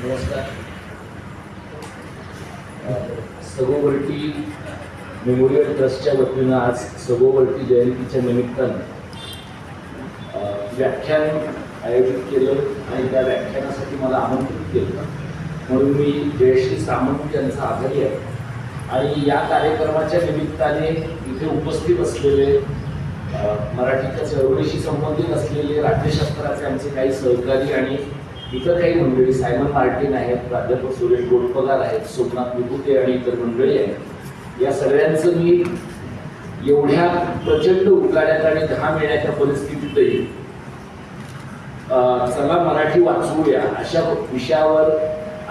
नमस्कार. सगोवरटी मेमोरियल ट्रस्टच्या वतीनं आज सगोवरटी जयंतीच्या निमित्तानं व्याख्यान आयोजित केलं आणि त्या व्याख्यानासाठी मला आमंत्रित केलं, म्हणून मी जयश्री सामंत यांचा आभारी आहे. आणि या कार्यक्रमाच्या निमित्ताने इथे उपस्थित असलेले मराठीच्या चळवळीशी संबंधित असलेले राज्यशास्त्राचे आमचे काही सहकारी आणि इतर काही मंडळी, सायमन मार्टिन आहेत, प्राध्यापक सुरेश गोडपगार आहेत, सोमनाथ विभुते आणि इतर मंडळी आहेत. या सगळ्यांचं मी एवढ्या प्रचंड उकाड्यात आणि घाम येण्याच्या परिस्थितीतही चला मराठी वाचवूया अशा विषयावर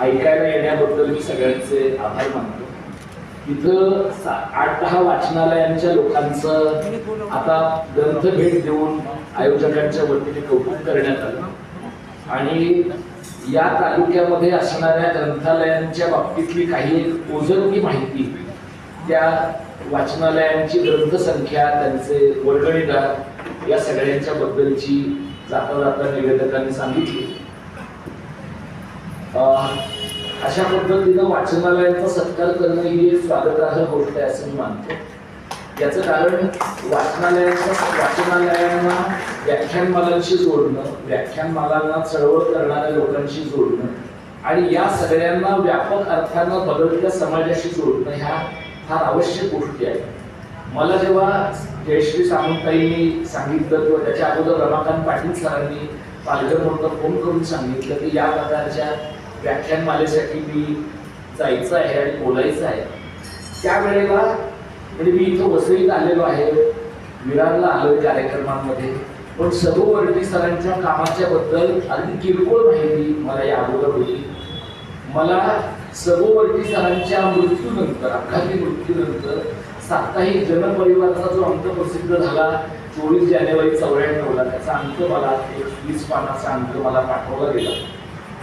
ऐकायला येण्याबद्दल मी सगळ्यांचे आभार मानतो. इथं 8-10 वाचनालयांच्या लोकांचं आता ग्रंथ भेट देऊन आयोजकांच्या वतीने कौतुक करण्यात आलं आणि या तालुक्यामध्ये असणाऱ्या ग्रंथालयांच्या बाबतीतली काही ओझरती माहिती, त्या वाचनालयांची ग्रंथसंख्या, त्यांचे वर्गणीदार या सगळ्यांच्या बद्दलची जाता जाता निवेदकांनी सांगितली. अशा पद्धतीनं वाचनालयांचा सत्कार करणं ही एक स्वागतार्ह गोष्ट आहे असं मी मानतो. याचं कारण वाचनालयांना व्याख्यानमालांशी जोडणं, व्याख्यानमालांना चळवळ करणाऱ्या लोकांशी जोडणं आणि या सगळ्यांना व्यापक अर्थानं बदलत्या समाजाशी जोडणं ह्या फार आवश्यक गोष्टी आहेत. मला जेव्हा जयश्री सामंताईंनी सांगितलं किंवा त्याच्या अगोदर रमाकांत पाटील सरांनी पालघरमधून फोन करून सांगितलं की या प्रकारच्या व्याख्यानमालेसाठी मी जायचं आहे आणि बोलायचं आहे, त्यावेळेला म्हणजे मी इथं वसईत आलेलो आहे, विरारला आलोय कार्यक्रमांमध्ये, पण सगोवरटी सरांच्या कामाच्या बद्दल अगदी किरकोळ माहिती मला या अगोदर होती. मला सगोवरटी सरांच्या मृत्यूनंतर, अपघाती मृत्यूनंतर साप्ताहिक जनपरिवाराचा जो अंक प्रसिद्ध झाला 24 जानेवारी 94ला, त्याचा अंक मला 20 पानाचा अंक मला पाठवला गेला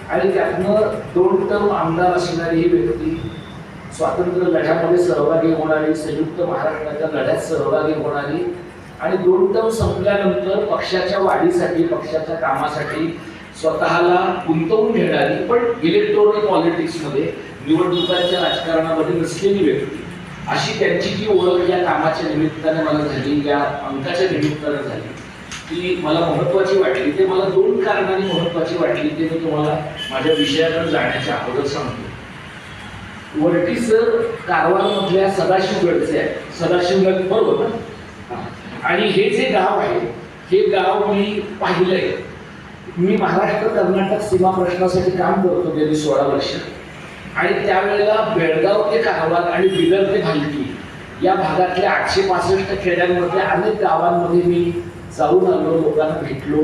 आणि त्यातनं 2 टर्म आमदार असणारी ही व्यक्ती, स्वातंत्र्य लढ्यामध्ये सहभागी होणारी, संयुक्त महाराष्ट्राच्या लढ्यात सहभागी होणारी आणि 2 टर्म संपल्यानंतर पक्षाच्या वाढीसाठी, पक्षाच्या कामासाठी स्वतःला गुंतवून घेणारी, पण इलेक्टोरल पॉलिटिक्समध्ये, निवडणुकांच्या राजकारणामध्ये नसलेली व्यक्ती, अशी त्यांची जी ओळख या कामाच्या निमित्ताने मला झाली, या अंकाच्या निमित्ताने झाली, ती मला महत्वाची वाटली. ते मला 2 कारणांनी महत्वाची वाटली, ते मी तुम्हाला माझ्या विषयाकडे जाण्याच्या अगोदर सांगतो. वरटी सर कारवारमधल्या सदाशिवगडचे आहे, सदाशिवगड बरोबर ना? आणि हे जे गाव आहे, हे गाव मी पाहिलंय. मी महाराष्ट्र कर्नाटक सीमा प्रश्नासाठी काम करतो गेली 16 वर्ष आणि त्यावेळेला बेळगाव ते कारवार आणि बिदर ते भालकी या भागातल्या 865 खेड्यांमध्ये अनेक गावांमध्ये मी जाऊन आलो, लोकांना भेटलो.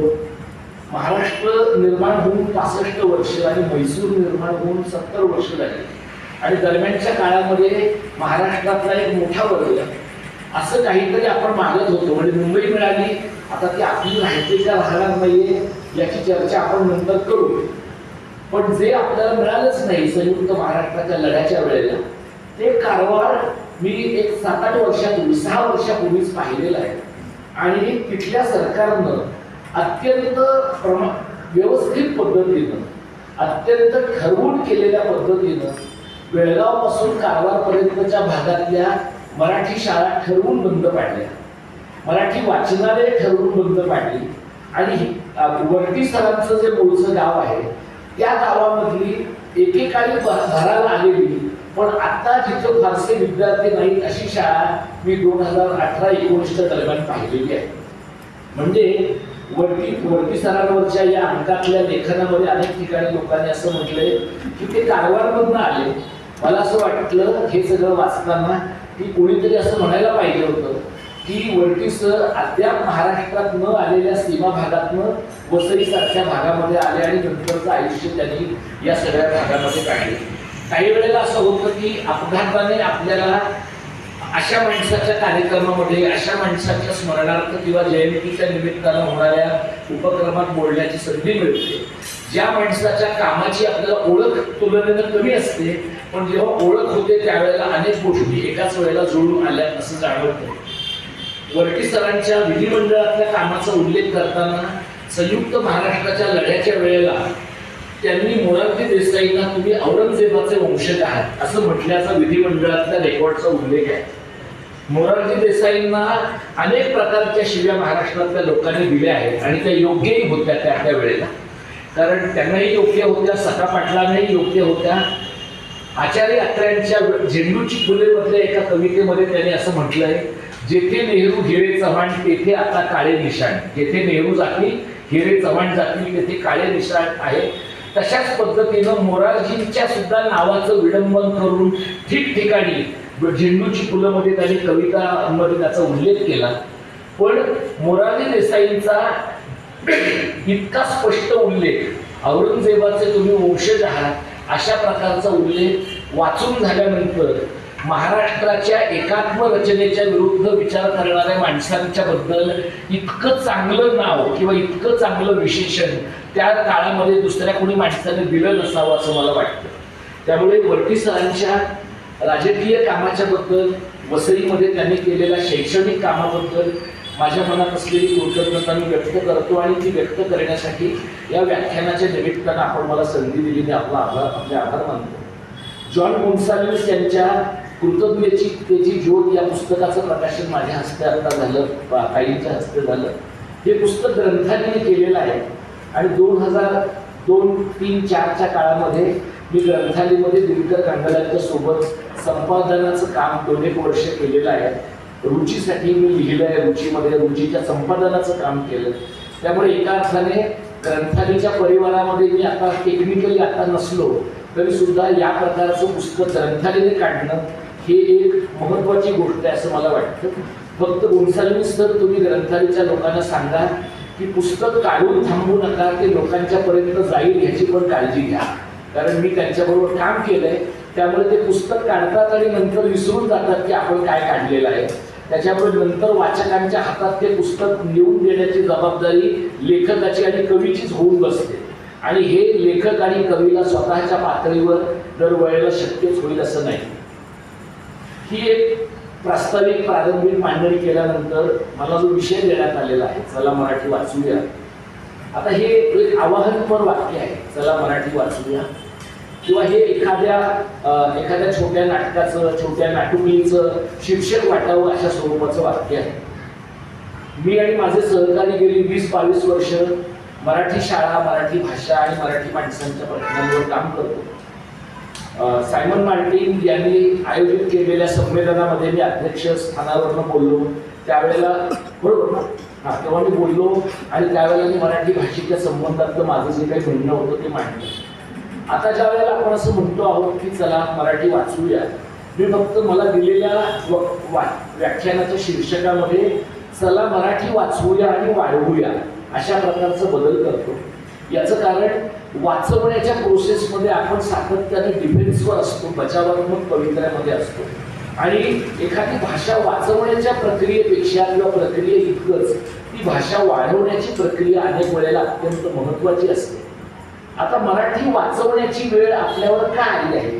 महाराष्ट्र निर्माण होऊन 65 वर्ष आणि म्हैसूर निर्माण होऊन 70 वर्ष झाली आणि दरम्यानच्या काळामध्ये महाराष्ट्रातला एक मोठा वर्ग असं काहीतरी आपण मागत होतो. म्हणजे मुंबई मिळाली, आता ती आपली राहायची का राहणार नाहीये याची चर्चा आपण नंतर करू, पण जे आपल्याला मिळालंच नाही संयुक्त महाराष्ट्राच्या लढ्याच्या वेळेला, ते कारवार मी एक 7-8 वर्षापूर्वी, 6 वर्षापूर्वीच पाहिलेलं आहे. आणि तिथल्या सरकारनं अत्यंत व्यवस्थित पद्धतीनं, अत्यंत ठरवून केलेल्या पद्धतीनं बेळगाव पासून कारवारपर्यंतच्या भागातल्या मराठी शाळा ठरवून बंद पाडल्या, मराठी वाचनालय ठरवून बंद पाडली आणि वरटी सरांचं जे मूळचं गाव आहे त्या गावामधली एकेकाळी भराला आलेली पण आता जिथं फारसे विद्यार्थी नाहीत अशी शाळा मी 2018-19 दरम्यान पाहिलेली आहे. म्हणजे वरटी सरांवरच्या या अंकातल्या लेखनामध्ये अनेक ठिकाणी लोकांनी असं म्हटलंय की ते कारवारमधून आले. मला असं वाटलं हे सगळं वाचताना की कोणीतरी असं म्हणायला पाहिजे होतं की वरटी सर अद्याप महाराष्ट्रात न आलेल्या सीमा भागातनं वसईसारख्या भागामध्ये आले आणि नंतरचं आयुष्य त्यांनी या सगळ्या भागामध्ये काढले. काही वेळेला असं होतं की अपघाताने आपल्याला अशा माणसाच्या कार्यक्रमामध्ये, अशा माणसाच्या स्मरणार्थ किंवा जयंतीच्या निमित्तानं होणाऱ्या उपक्रमात बोलण्याची संधी मिळते, ज्या माणसाच्या कामाची आपल्याला ओळख तुलनेनं कमी असते, पण जेव्हा ओळख होते त्यावेळेला अनेक गोष्टी एकाच वेळेला जुळून आल्या असं जाणवतं. वरटी सरांच्या विधिमंडळातल्या कामाचा उल्लेख करताना संयुक्त महाराष्ट्राच्या लढ्याच्या वेळेला त्यांनी मोरारजी देसाईंना तुम्ही औरंगजेबाचे वंशज आहात असं म्हटल्याचा विधिमंडळातल्या रेकॉर्डचा उल्लेख आहे. मोरारजी देसाईंना अनेक प्रकारच्या शिव्या महाराष्ट्रातल्या लोकांनी दिल्या आहेत आणि त्या योग्यही होत्या त्या वेळेला, कारण त्यांनाही योग्य होत्या, सखा पाटलांनाही योग्य होत्या. आचार्य अत्र्यांच्या झेंडूची फुले मधल्या एका कवितेमध्ये त्यांनी असं म्हटलंय, जेथे नेहरू हिरे चव्हाण तेथे आता काळे निशाण, जेथे नेहरू जातील हिरे चव्हाण जातील तेथे काळे निशाण आहे. तशाच पद्धतीनं मोरारजींच्या सुद्धा नावाचं विडंबन करून ठिकठिकाणी झेंडूची फुलं मध्ये त्यांनी कवितांमध्ये त्याचा उल्लेख केला. पण मोरारजी देसाईंचा इतका स्पष्ट उल्लेख, औरंगजेबाचे तुम्ही वंशज आहात अशा प्रकारचा उल्लेख वाचून झाल्यानंतर महाराष्ट्राच्या एकात्म रचनेच्या विरुद्ध विचार करणाऱ्या माणसांच्या बद्दल इतकं चांगलं नाव किंवा इतकं चांगलं विशेषण त्या काळामध्ये दुसऱ्या कोणी माणसाने दिलं नसावं असं मला वाटतं. त्यामुळे वर्टी सरांच्या राजकीय कामाच्या बद्दल, वसईमध्ये त्यांनी केलेल्या शैक्षणिक कामाबद्दल माझ्या मनात असलेली कृतज्ञता मी व्यक्त करतो आणि ती व्यक्त करण्यासाठी या व्याख्यानाच्या निमित्तानं आपण मला संधी दिली, आपले आभार मानतो. जॉन गोन्साल्विस यांच्या कृतज्ञतेची ज्योत या पुस्तकाचं प्रकाशन माझ्या हस्ते आता झालं, काहींच्या हस्ते झालं. हे पुस्तक ग्रंथालयाने केलेलं आहे आणि 2002, 3, 4च्या काळामध्ये मी ग्रंथालयामध्ये दिनकर कांगलांच्या सोबत संपादनाचं काम 2-1 वर्ष केलेलं आहे. रुचीसाठी मी लिहिलं आहे, रुचीमध्ये रुचीच्या संपादनाचं काम केलं. त्यामुळे एका अर्थाने ग्रंथालयाच्या परिवारामध्ये मी आता टेक्निकली आता नसलो तरी सुद्धा या प्रकारचं पुस्तक ग्रंथालयाने काढणं हे एक महत्त्वाची गोष्ट आहे असं मला वाटतं. फक्त गोन्साल्विस तर तुम्ही ग्रंथालयाच्या लोकांना सांगा की पुस्तक काढून थांबू नका, ते लोकांच्या पर्यंत जाईल ह्याची पण काळजी घ्या, कारण मी त्यांच्याबरोबर काम केलंय. त्यामुळे ते पुस्तक काढतात आणि नंतर विसरून जातात की आपण काय काढलेलं आहे. त्याच्यामुळे नंतर वाचकांच्या हातात ते पुस्तक नेऊन देण्याची जबाबदारी लेखकाची आणि कवीचीच होऊन बसते आणि हे लेखक आणि कवीला स्वतःच्या पातळीवर दरवेळेला शक्यच होईल असं नाही. ही एक प्रास्ताविक प्रारंभिक मांडणी केल्यानंतर मला जो विषय देण्यात आलेला आहे, चला मराठी वाचूया. आता हे एक आवाहनपर वाक्य आहे, चला मराठी वाचूया, किंवा हे एखाद्या छोट्या नाटकाचं, छोट्या नाटुकलीचं शीर्षक वाटावं अशा स्वरूपाचं वाक्य आहे. मी आणि माझे सहकारी गेली 20-22 वर्ष मराठी शाळा, मराठी भाषा आणि मराठी माणसांच्या प्रश्नांवर काम करतो. सायमन मार्टिन यांनी आयोजित केलेल्या संमेलनामध्ये मी अध्यक्ष स्थानावरनं बोललो. त्यावेळेला बरोबर ना, तेव्हा मी बोललो आणि त्यावेळेला मी मराठी भाषेच्या संबंधातलं माझं जे काही म्हणणं होतं ते मांडलं. आता ज्या वेळेला आपण असं म्हणतो आहोत की चला मराठी वाचूया, मी फक्त मला दिलेल्या व्याख्यानाच्या शीर्षकामध्ये चला मराठी वाचवूया आणि वाढवूया अशा प्रकारचा बदल करतो. याचं कारण वाचवण्याच्या प्रोसेसमध्ये आपण सातत्याने डिफेन्सवर असतो, बचावात्मक पवित्र्यामध्ये असतो आणि एखादी भाषा वाचवण्याच्या प्रक्रियेपेक्षा किंवा प्रक्रिये इतकंच ती भाषा वाढवण्याची प्रक्रिया अनेक वेळेला अत्यंत महत्त्वाची असते. आता मराठी वाचवण्याची वेळ आपल्यावर का आली आहे?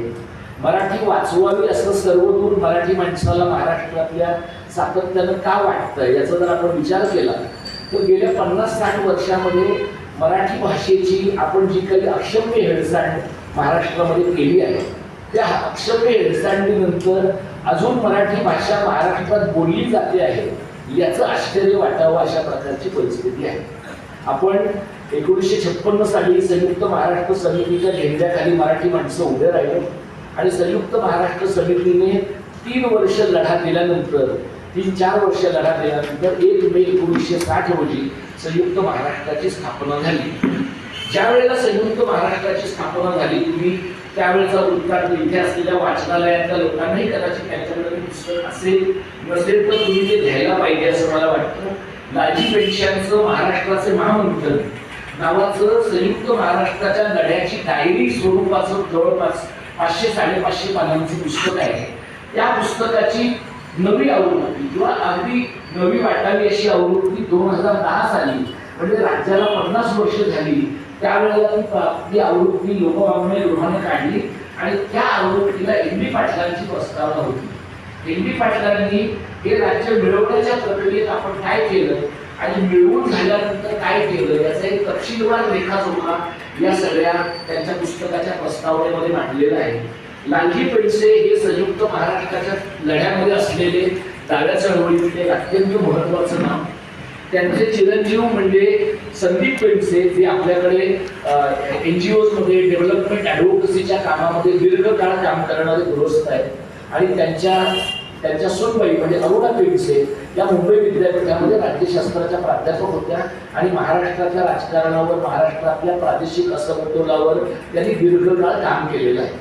मराठी वाचवावी असं सर्वदूर मराठी माणसाला महाराष्ट्रातल्या सातत्यानं का वाटतं याचा जर आपण विचार केला तर गेल्या 50-60 वर्षामध्ये मराठी भाषेची आपण जी काही अक्षम्य हेळसांड महाराष्ट्रामध्ये केली आहे, त्या अक्षम्य हेळसांडीनंतर अजून मराठी भाषा महाराष्ट्रात बोलली जाते आहे याचं आश्चर्य वाटावं अशा प्रकारची परिस्थिती आहे. आपण 1956 साली संयुक्त महाराष्ट्र समितीच्या झेंड्याखाली मराठी माणसं उभे राहिलो आणि संयुक्त महाराष्ट्र समितीने 3 वर्ष लढा दिल्यानंतर, 3-4 वर्ष लढा दिल्यानंतर 1 मे 1960 रोजी संयुक्त महाराष्ट्राची स्थापना झाली. ज्या वेळेला संयुक्त महाराष्ट्राची स्थापना झाली, तुम्ही त्यावेळेचा वृत्तांत इथे असलेल्या वाचनालयातल्या लोकांनाही कदाचित त्यांच्याकडे पुस्तक असेल नसेल तर तुम्ही ते घ्यायला पाहिजे असं मला वाटतं. लाजी पेशव्यांचं महाराष्ट्राचे महामंथन नावाचं संयुक्त महाराष्ट्राच्या लढ्याची डायरी स्वरूपाचं जवळपास 500-550 पानांचं पुस्तक आहे. त्या पुस्तकाची नवी आवृत्ती किंवा अगदी नवी वाटावी अशी आवृत्ती 2010 साली, म्हणजे राज्याला 50 वर्ष झाली, त्यावेळेला ती आवृत्ती लोकवाङ्मय गृहाने काढली आणि त्या आवृत्तीला एम.डी. पाटलांची प्रस्तावना होती. एम.डी. पाटलांनी हे राज्य मिळवण्याच्या प्रक्रियेत आपण काय केलं आणि मिळवून झाल्यानंतर काय केलं याचा एक तपशीलवार लेखाजोखा या सगळ्या त्यांच्या पुस्तकाच्या प्रस्तावनेमध्ये मांडलेला आहे. लालजी पेंडसे हे संयुक्त महाराष्ट्राच्या लढ्यामध्ये असलेले डाव्या चळवळीतले अत्यंत महत्वाचं नाव. त्यांचे चिरंजीव म्हणजे संदीप पेंडसे जे आपल्याकडे NGOs मध्ये डेव्हलपमेंट ॲडव्होकसीच्या कामामध्ये दीर्घकाळ काम करणारे गृहस्थ आहेत आणि त्यांच्या सूनबाई म्हणजे अरुणा पेंडसे या मुंबई विद्यापीठामध्ये राज्यशास्त्राच्या प्राध्यापक होत्या आणि महाराष्ट्राच्या राजकारणावर महाराष्ट्रातल्या प्रादेशिक असमतोलावर त्यांनी दीर्घकाळ काम केलेलं आहे.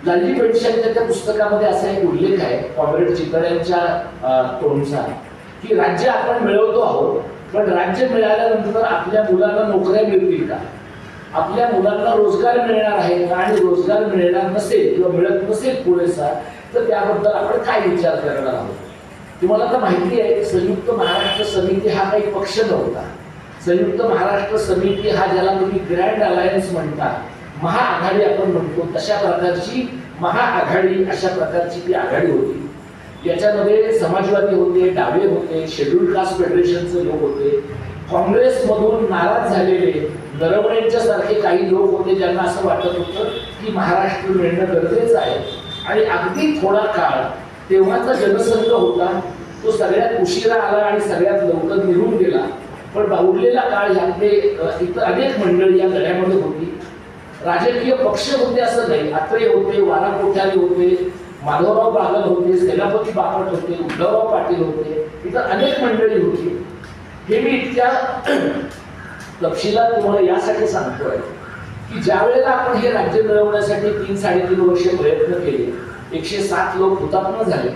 लालजी पेंडसेंच्या त्या पुस्तकामध्ये असा एक उल्लेख आहे कॉम्रेड चितळ्यांच्या तोंडचा की राज्य आपण मिळवतो आहोत, पण राज्य मिळाल्यानंतर आपल्या मुलांना नोकऱ्या मिळतील का, आपल्या मुलांना रोजगार मिळणार आहे का, आणि रोजगार मिळणार नसेल किंवा मिळत नसेल पुरेसा तर त्याबद्दल आपण काय विचार करणार आहोत. तुम्हाला तर माहिती आहे संयुक्त महाराष्ट्र समिती हा काही पक्ष नव्हता. संयुक्त महाराष्ट्र समिती हा ज्याला तुम्ही ग्रँड अलायन्स म्हणता, महाआघाडी आपण म्हणतो, तशा प्रकारची महाआघाडी अशा प्रकारची ती आघाडी होती. याच्यामध्ये समाजवादी होते, डावे होते, शेड्यूल्ड कास्ट फेडरेशनचे लोक होते, काँग्रेसमधून नाराज झालेले नरवणेंच्या सारखे काही लोक होते ज्यांना असं वाटत होतं की महाराष्ट्र मिळणं गरजेचं आहे. आणि अगदी थोडा काळ तेव्हाचा जनसंघ होता तो सगळ्यात उशिरा आला आणि सगळ्यात लवकर निघून गेला. पण उरलेला काळ ह्यातले इतर अनेक मंडळी या लढ्यामध्ये होती. राजकीय पक्ष होते असं नाही, अत्रे होते, वारा कोठारी होते, माधवराव बागल होते, सेनापती बापट होते, उद्धवराव पाटील होते, इतर अनेक मंडळी होती. हे मी इतक्या तपशिलात तुम्हाला यासाठी सांगतोय की ज्या वेळेला आपण हे राज्य मिळवण्यासाठी 3-3.5 वर्ष प्रयत्न केले, 107 लोक हुतात्मा झाले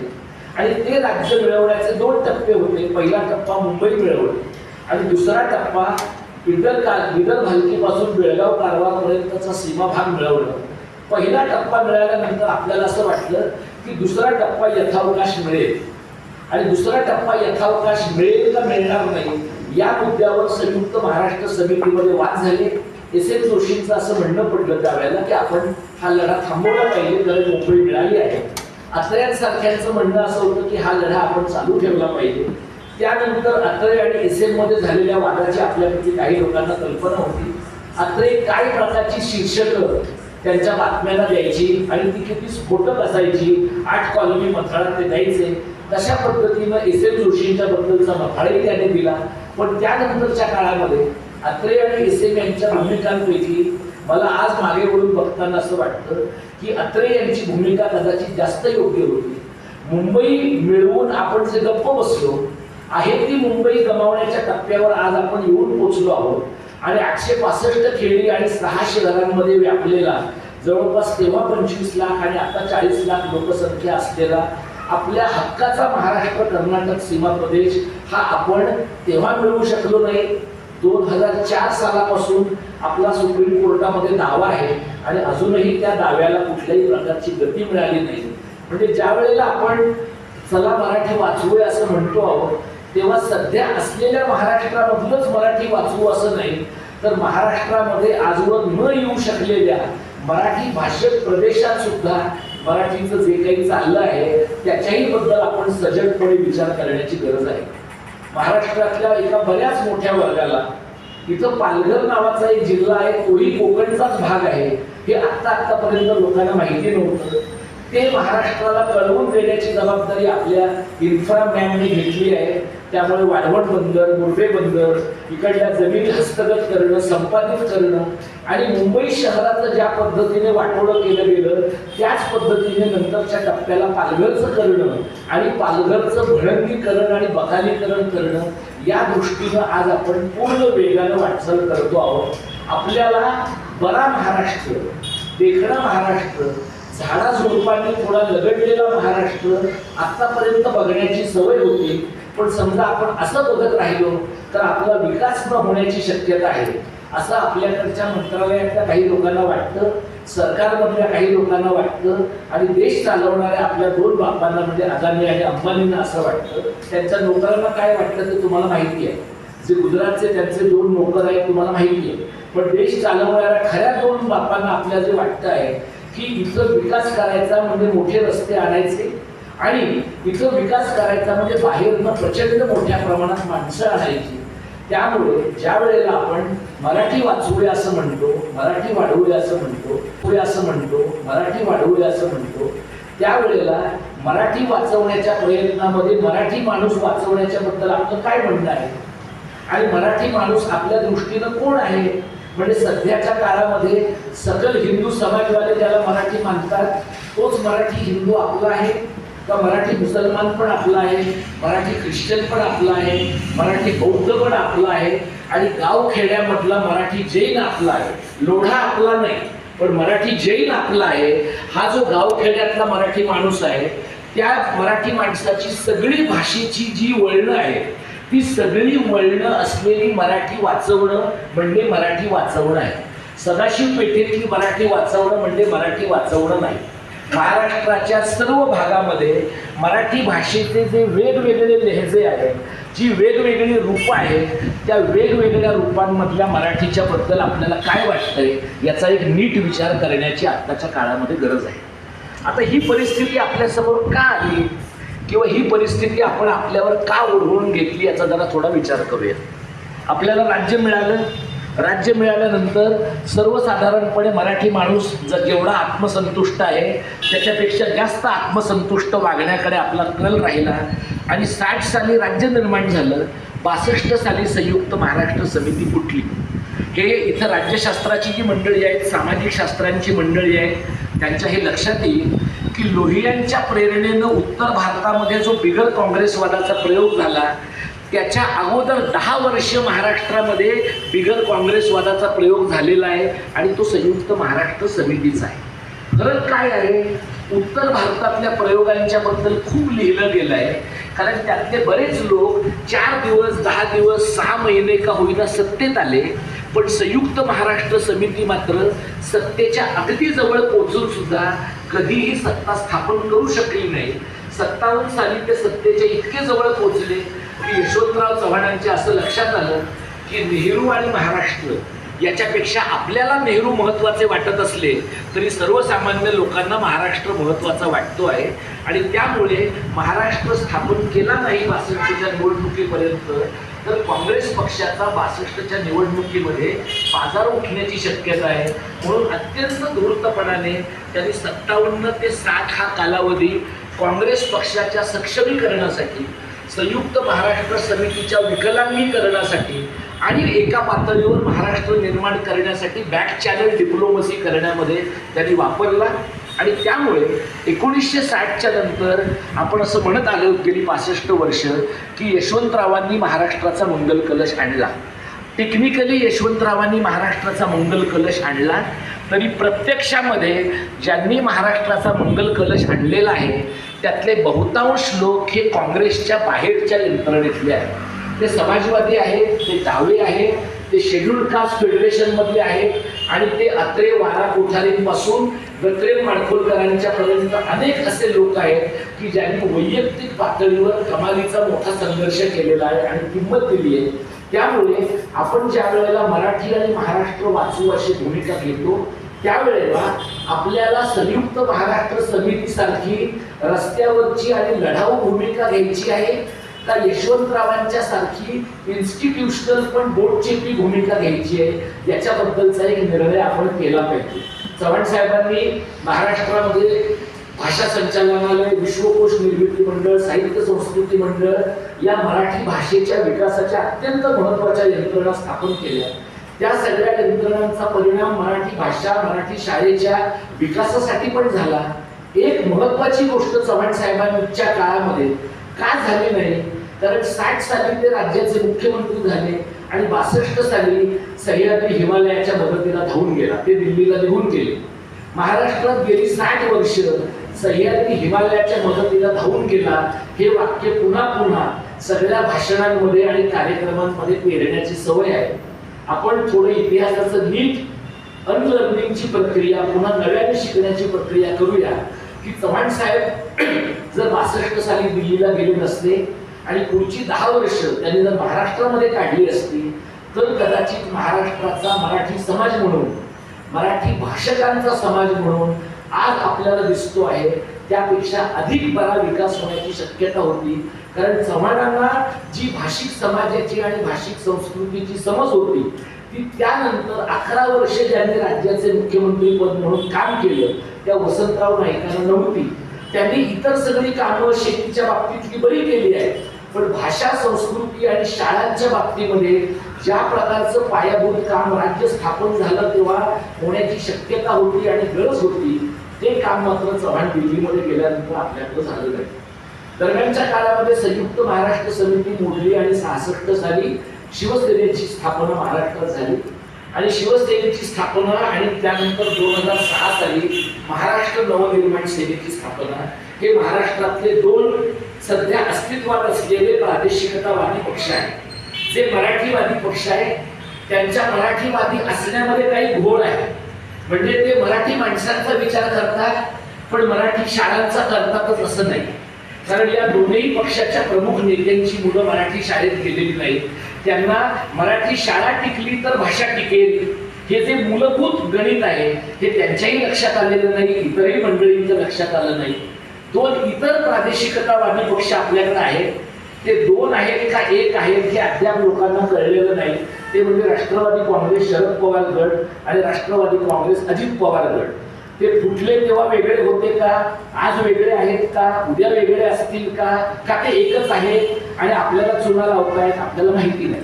आणि ते राज्य मिळवण्याचे 2 टप्पे होते. पहिला टप्पा मुंबई मिळवली आणि दुसरा टप्पा विदर्भ हलकीपासून बेळगाव कारवारपर्यंतचा सीमाभाग मिळवला. पहिला टप्पा मिळाल्यानंतर आपल्याला असं वाटलं की दुसरा टप्पा यथावकाश मिळेल आणि दुसरा टप्पा यथावकाश मिळेल का मिळणार नाही या मुद्द्यावर संयुक्त महाराष्ट्र समितीमध्ये वाद झाले. S.N. जोशींचं असं म्हणणं पडलं त्यावेळेला की आपण हा लढा थांबवला पाहिजे, कारण मोकळी मिळाली आहे. अत्र्यांसारख्यांचं म्हणणं असं होतं की हा लढा आपण चालू ठेवला पाहिजे. त्यानंतर अत्रे आणि S.N. मध्ये झालेल्या वादाची आपल्यापैकी काही लोकांना कल्पना होती. अत्रे काय प्रकारची शीर्षकं त्यांच्या बातम्यांना द्यायची आणि ती किती स्फोटक असायची, 8 कॉलनी मथळात ते द्यायचे, तशा पद्धतीनं S.N. जोशींच्या बद्दलचा मथाळही त्याने दिला. पण त्यानंतरच्या काळामध्ये अत्रे आणि S.N. यांच्या भूमिकांपैकी मला आज मागे वळून बघताना असं वाटतं की अत्रे यांची भूमिका कदाचित जास्त योग्य होती. मुंबई मिळवून आपण जे गप्प बसलो आहे ती मुंबई गमावण्याच्या टप्प्यावर आज आपण येऊन पोहोचलो आहोत आणि 865 खेडी आणि 6 शहरांमध्ये व्यापलेला जवळपास तेव्हा 25 लाख आणि आता 40 लाख लोकसंख्या असलेला आपल्या हक्काचा महाराष्ट्र कर्नाटक सीमा प्रदेश हा आपण तेव्हा मिळवू शकलो नाही. 2004 सालापासून आपला सुप्रीम कोर्टामध्ये दावा आहे आणि अजूनही त्या दाव्याला कुठल्याही प्रकारची गती मिळाली नाही. म्हणजे ज्या वेळेला आपण चला मराठी वाचवूया असं म्हणतो आहोत तेव्हा सध्या असलेल्या महाराष्ट्रामधूनच मराठी वाचवू असं नाही, तर महाराष्ट्रामध्ये आजवर न येऊ शकलेल्या मराठी भाषक प्रदेशात सुद्धा मराठीचं जे काही चाललं आहे त्याच्याही बद्दल आपण सजगपणे विचार करण्याची गरज आहे. महाराष्ट्रातल्या एका बऱ्याच मोठ्या वर्गाला इथं पालघर नावाचा एक जिल्हा आहे, तोही कोकणचाच भाग आहे, हे आतापर्यंत लोकांना माहिती नव्हतं. ते महाराष्ट्राला कळवून देण्याची जबाबदारी आपल्या इन्फ्रामॅनने घेतली आहे. त्यामुळे वाढवण बंदर, मुरबे बंदर, इकडल्या जमिनी हस्तगत करणं, संपादित करणं आणि मुंबई शहराचं ज्या पद्धतीने वाटोळं केलं गेलं त्याच पद्धतीने नंतरच्या टप्प्याला पालघरचं करणं आणि पालघरचं भडंगीकरण आणि बखालीकरण करणं या दृष्टीनं आज आपण पूर्ण वेगानं वाटचाल करतो आहोत. आपल्याला बरा महाराष्ट्र, देखणा महाराष्ट्र, झाडा झुडपांनी थोडा लगडलेला महाराष्ट्र आतापर्यंत बघण्याची सवय होती. पण समजा आपण असं बघत राहिलो तर आपला विकास न होण्याची शक्यता आहे असं आपल्याकडच्या मंत्रालयातल्या काही लोकांना वाटतं, सरकारमधल्या काही लोकांना वाटतं आणि देश चालवणाऱ्या आपल्या 2 बापांना म्हणजे अदानी आणि अंबानींना असं वाटतं. त्यांच्या नोकरांना काय वाटतं ते तुम्हाला माहिती आहे. जे गुजरातचे त्यांचे 2 नोकर आहेत तुम्हाला माहिती आहे. पण देश चालवणाऱ्या खऱ्या 2 बापांना आपल्याला जे वाटतं आहे की इथं विकास करायचा म्हणजे मोठे रस्ते आणायचे आणि इथं विकास करायचा म्हणजे बाहेरनं प्रचंड मोठ्या प्रमाणात माणसं आणायची. त्यामुळे ज्या वेळेला आपण मराठी वाचवूया असं म्हणतो, मराठी वाढवूया असं म्हणतो, मराठी वाढवूया असं म्हणतो, त्यावेळेला मराठी वाचवण्याच्या प्रयत्नामध्ये मराठी माणूस वाचवण्याच्या बद्दल आपलं काय म्हणणं आहे आणि मराठी माणूस आपल्या दृष्टीनं कोण आहे. म्हणजे सध्याच्या काळामध्ये सकल हिंदू समाजवाले ज्याला मराठी मानतात तोच मराठी हिंदू आपला आहे का मराठी मुसलमान पण आपला आहे, मराठी ख्रिश्चन पण आपला आहे, मराठी बौद्ध पण आपला आहे आणि गावखेड्यामधला मराठी जैन आपला आहे. लोढा आपला नाही पण मराठी जैन आपला आहे. हा जो गावखेड्यातला मराठी माणूस आहे त्या मराठी माणसाची सगळी भाषेची जी वळणं आहे ती सगळी वळणं असलेली मराठी वाचवणं म्हणजे मराठी वाचवणं आहे. सदाशिव पेठेतली मराठी वाचवणं म्हणजे मराठी वाचवणं नाही. महाराष्ट्राच्या सर्व भागामध्ये मराठी भाषेचे जे वेगवेगळे लहेजे आहेत, जी वेगवेगळी रूपं आहेत, त्या वेगवेगळ्या रूपांमधल्या मराठीच्या बद्दल आपल्याला काय वाटतंय याचा एक नीट विचार करण्याची आत्ताच्या काळामध्ये गरज आहे. आता ही परिस्थिती आपल्यासमोर का आली किंवा ही परिस्थिती आपण आपल्यावर का ओढवून घेतली याचा जरा थोडा विचार करूया. आपल्याला राज्य मिळालं, राज्य मिळाल्यानंतर सर्वसाधारणपणे मराठी माणूस जेवढा आत्मसंतुष्ट आहे त्याच्यापेक्षा जास्त आत्मसंतुष्ट वागण्याकडे आपला कल राहिला आणि 60 साली राज्य निर्माण झालं. 62 साली संयुक्त महाराष्ट्र समिती फुटली. हे इथं राज्यशास्त्राची जी मंडळी आहेत, सामाजिक शास्त्रांची मंडळी आहेत, त्यांच्या हे लक्षात येईल की लोहियांच्या प्रेरणेनं उत्तर भारतामध्ये जो बिगर काँग्रेसवादाचा प्रयोग झाला त्याच्या अगोदर 10 वर्ष महाराष्ट्रामध्ये बिगर काँग्रेसवादाचा प्रयोग झालेला आहे आणि तो संयुक्त महाराष्ट्र समितीचा आहे. फरक काय आहे? उत्तर भारतातल्या प्रयोगांच्या बद्दल खूप लिहिलं गेलं आहे कारण त्यातले बरेच लोक 4 दिवस 10 दिवस 6 महिने का होईना सत्तेत आले, पण संयुक्त महाराष्ट्र समिती मात्र सत्तेच्या अगदी जवळ पोहोचून सुद्धा कधीही सत्ता स्थापन करू शकली नाही. 57 साली ते सत्तेच्या इतके जवळ पोहोचले की यशवंतराव चव्हाणांच्या असं लक्षात आलं की नेहरू आणि महाराष्ट्र याच्यापेक्षा आपल्याला नेहरू महत्त्वाचे वाटत असले तरी सर्वसामान्य लोकांना महाराष्ट्र महत्त्वाचा वाटतो आहे आणि त्यामुळे महाराष्ट्र स्थापन केला नाही 62च्या निवडणुकीपर्यंत तर काँग्रेस पक्षाचा 62च्या निवडणुकीमध्ये बाजार उठण्याची शक्यता आहे. म्हणून अत्यंत धूर्तपणाने त्यांनी 57 ते 60 हा कालावधी काँग्रेस पक्षाच्या सक्षमीकरणासाठी, संयुक्त महाराष्ट्र समितीच्या विकलांगीकरणासाठी आणि एका पातळीवर महाराष्ट्र निर्माण करण्यासाठी बॅक चॅनल डिप्लोमसी करण्यामध्ये त्यांनी वापरला. आणि त्यामुळे 1960च्या नंतर आपण असं म्हणत आलो गेली 65 वर्ष की यशवंतरावांनी महाराष्ट्राचा मंगल कलश आणला. टेक्निकली यशवंतरावांनी महाराष्ट्राचा मंगल कलश आणला तरी प्रत्यक्षामध्ये ज्यांनी महाराष्ट्राचा मंगल कलश आणलेला आहे त्यातले बहुतांश लोक हे काँग्रेसच्या बाहेरच्या यंत्रणेतले आहेत. ते समाजवादी आहेत, ते डावे आहेत, ते शेड्यूल्ड कास्ट फेडरेशनमधले आहेत आणि ते अत्रे वारा कोठारींपासून गत्रे माडखोलकरांच्या पर्यंत अनेक असे लोक आहेत की ज्यांनी वैयक्तिक पातळीवर कमालीचा मोठा संघर्ष केलेला आहे आणि किंमत दिली आहे. त्यामुळे आपण ज्या वेळेला मराठी आणि महाराष्ट्र वाचू अशी भूमिका घेतो त्यावेळेला आपल्याला संयुक्त महाराष्ट्र समितीसारखी रस्त्यावरची आणि लढाऊ भूमिका घ्यायची आहे का यशवंतरावांच्या सारखी इन्स्टिट्यूशनल पण बोटचेपी भूमिका घ्यायची आहे याच्याबद्दलचा एक निर्णय आपण केला पाहिजे. चव्हाण साहेबांनी महाराष्ट्रामध्ये भाषा संचालनालय, विश्वकोश निर्मिती मंडळ, साहित्य संस्कृती मंडळ या मराठी भाषेच्या विकासाच्या अत्यंत महत्त्वाच्या यंत्रणा स्थापन केल्या. त्या सगळ्या यंत्रणांचा परिणाम मराठी भाषा, मराठी शाळेच्या विकासासाठी पण झाला. एक महत्त्वाची गोष्ट चव्हाण साहेबांच्या काळामध्ये का झाली नाही कारण 60 साली ते राज्याचे मुख्यमंत्री झाले आणि 62 साली सह्याद्री हिमालयाच्या मदतीला धावून गेला, ते दिल्लीला निघून गेले. महाराष्ट्रात गेली 60 वर्ष सह्याद्री हिमालयाच्या मदतीला धावून गेला हे वाक्य पुन्हा पुन्हा सगळ्या भाषणांमध्ये आणि कार्यक्रमांमध्ये पेरण्याची सवय आहे. आपण थोडं इतिहासाचं नीट अनलर्निंगची प्रक्रिया, पुन्हा नव्याने शिकण्याची प्रक्रिया करूया की चव्हाण साहेब जर 62 साली दिल्लीला गेले नसते आणि पुढची 10 वर्ष त्यांनी जर महाराष्ट्रामध्ये काढली असती तर कदाचित महाराष्ट्राचा मराठी समाज म्हणून, मराठी भाषकांचा समाज म्हणून आज आपल्याला दिसतो आहे त्यापेक्षा अधिक बरा विकास होण्याची शक्यता होती. कारण चव्हाणांना जी भाषिक समाजाची आणि भाषिक संस्कृतीची समज होती ती त्यानंतर 11 वर्ष ज्यांनी राज्याचे मुख्यमंत्री पद म्हणून काम केलं त्या वसंतराव नाईकांना नव्हती. त्यांनी इतर सगळी कामं शेतीच्या बाबतीतली बरी केली आहे, पण भाषा संस्कृती आणि शाळांच्या बाबतीमध्ये ज्या प्रकारचं पायाभूत काम राज्य स्थापन झालं तेव्हा होण्याची शक्यता होती आणि गरज होती ते काम मात्र चव्हाण दिल्लीमध्ये गेल्यानंतर आपल्याकडे झालं नाही. दरम्यानच्या काळामध्ये संयुक्त महाराष्ट्र समिती मोडली आणि 66 साली शिवसेनेची स्थापना महाराष्ट्रात झाली आणि शिवसेनेची स्थापना आणि त्यानंतर 2006 साली महाराष्ट्र नवनिर्माण सेनेची स्थापना हे महाराष्ट्रातले 2 सध्या अस्तित्वात असलेले प्रादेशिकतावादी पक्ष आहेत. जे मराठीवादी पक्ष आहे त्यांच्या मराठीवादी असण्यामध्ये काही घोळ आहे, म्हणजे ते मराठी माणसांचा विचार करतात पण मराठी शाळांचा करतातच असं नाही. कारण या दोन्ही पक्षाच्या प्रमुख नेत्यांची मुलं मराठी शाळेत गेलेली नाहीत. त्यांना मराठी शाळा टिकली तर भाषा टिकेल हे जे मूलभूत गणित आहे हे त्यांच्याही लक्षात आलेलं नाही, इतरही मंडळींच्या लक्षात आलं नाही. 2 इतर प्रादेशिकतावादी पक्ष आपल्याकडे आहेत, ते 2 आहेत का 1 आहेत हे अद्याप लोकांना कळलेलं नाही. ते म्हणजे राष्ट्रवादी काँग्रेस शरद पवार गट आणि राष्ट्रवादी काँग्रेस अजित पवार गट. ते फुटले तेव्हा वेगळे होते का, आज वेगळे आहेत का, उद्या वेगळे असतील का ते एकच आहेत आणि आपल्याला चुना लावतायत आपल्याला माहिती नाही.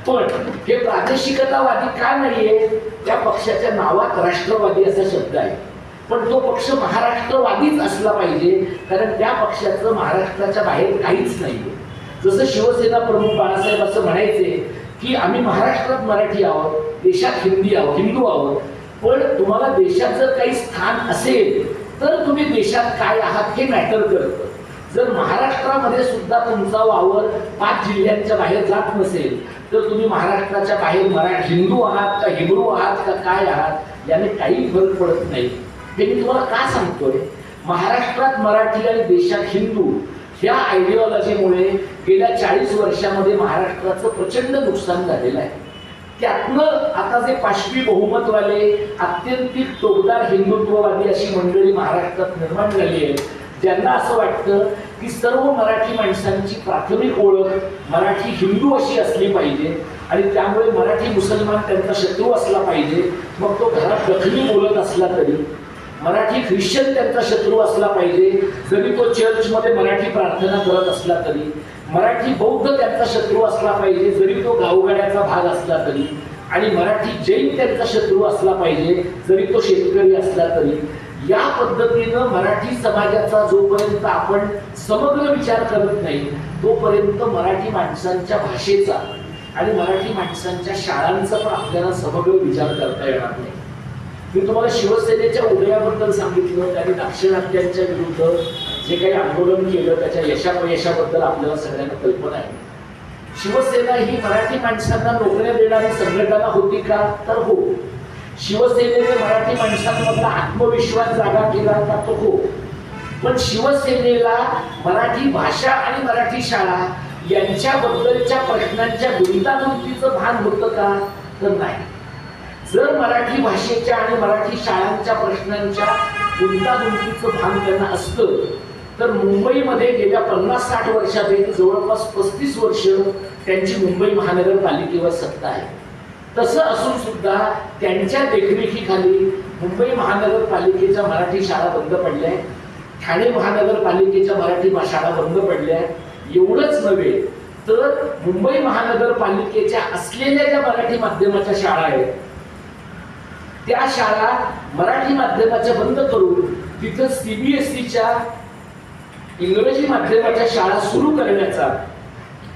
पण हे प्रादेशिकतावादी का नाहीये, त्या पक्षाच्या नावात राष्ट्रवादी असा शब्द आहे, पण तो पक्ष महाराष्ट्रवादीच असला पाहिजे कारण त्या पक्षाचं महाराष्ट्राच्या बाहेर काहीच नाहीये. जसं शिवसेना प्रमुख बाळासाहेब असं म्हणायचे की आम्ही महाराष्ट्रात मराठी आहोत, देशात हिंदू आहोत, पण तुम्हाला देशात जर काही स्थान असेल तर तुम्ही देशात काय आहात हे मॅटर करतं. जर महाराष्ट्रामध्ये सुद्धा तुमचा वावर 5 जिल्ह्यांच्या बाहेर जात नसेल तर तुम्ही महाराष्ट्राच्या बाहेर हिंदू आहात का हिब्रू आहात का काय आहात याने काही फरक पडत नाही. हे मी तुम्हाला का सांगतोय, महाराष्ट्रात मराठी आणि देशात हिंदू ह्या आयडिओलॉजीमुळे गेल्या 40 वर्षामध्ये महाराष्ट्राचं प्रचंड नुकसान झालेलं आहे. त्यातनं आता जे पाशवी बहुमतवाले अत्यंतिक टोकदार हिंदुत्ववादी अशी मंडळी महाराष्ट्रात निर्माण झाली आहे, ज्यांना असं वाटतं की सर्व मराठी माणसांची प्राथमिक ओळख मराठी हिंदू अशी असली पाहिजे आणि त्यामुळे मराठी मुसलमान त्यांचा शत्रू असला पाहिजे. मग तो घरात दखली बोलत असला तरी, मराठी ख्रिश्चन त्यांचा शत्रू असला पाहिजे जरी तो चर्चमध्ये मराठी प्रार्थना करत असला तरी, मराठी बौद्ध त्यांचा शत्रू असला पाहिजे जरी तो गावगाड्याचा भाग असला तरी, आणि मराठी जैन त्यांचा शत्रू असला पाहिजे जरी तो शेतकरी असला तरी. या पद्धतीनं मराठी समाजाचा जोपर्यंत आपण समग्र विचार करत नाही तोपर्यंत मराठी माणसांच्या भाषेचा आणि मराठी माणसांच्या शाळांचा पण आपल्याला समग्र विचार करता येणार नाही. मी तुम्हाला शिवसेनेच्या उदयाबद्दल सांगितलं, त्यांनी दाक्षिणात्यांच्या विरुद्ध जे काही आंदोलन केलं त्याच्या यशाबद्दल आपल्याला सगळ्यांना कल्पना आहे. शिवसेना ही मराठी माणसांना नोकऱ्या देणारी संघटना होती का, तर हो. शिवसेनेने मराठी माणसांमधला आत्मविश्वास जागा केला का, तो हो. पण शिवसेनेला मराठी भाषा आणि मराठी शाळा यांच्याबद्दलच्या प्रश्नांच्या गुंतागुंतीचं भान होतं का, तर नाही. जर मराठी भाषेच्या आणि मराठी शाळांच्या प्रश्नांच्या गुंतागुंतीचं भान त्यांना असतं तर मुंबईमध्ये गेल्या 50-60 वर्षापैकी जवळपास 35 वर्ष त्यांची मुंबई महानगरपालिकेवर सत्ता आहे. तसं असून सुद्धा त्यांच्या देखरेखीखाली मुंबई महानगरपालिकेच्या मराठी शाळा बंद पडल्या, ठाणे महानगरपालिकेच्या मराठी शाळा बंद पडल्या. एवढंच नव्हे तर मुंबई महानगरपालिकेच्या असलेल्या ज्या मराठी माध्यमाच्या शाळा आहेत त्या शाळा मराठी माध्यमाच्या बंद करून तिथं CBSEच्या इंग्रजी माध्यमाच्या शाळा सुरू करण्याचा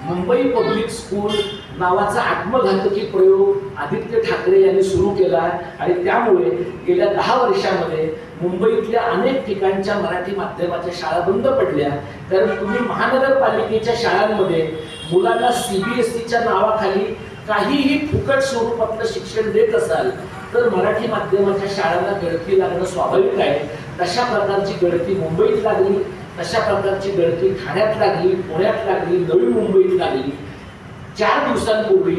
मुंबई पब्लिक स्कूल नावाचा आत्मघातकी प्रयोग आदित्य ठाकरे यांनी सुरू केला आणि त्यामुळे गेल्या 10 वर्षांमध्ये मुंबईतल्या अनेक ठिकाणच्या मराठी माध्यमाच्या शाळा बंद पडल्या. कारण तुम्ही महानगरपालिकेच्या शाळांमध्ये मुलांना CBSEच्या नावाखाली काहीही फुकट स्वरूपातलं शिक्षण देत असाल तर मराठी माध्यमाच्या शाळांना गळती लागणं स्वाभाविक आहे. तशा प्रकारची गळती मुंबईत लागली, तशा प्रकारची गळती ठाण्यात लागली, पुण्यात लागली, नवी मुंबईत लागली. 4 दिवसांपूर्वी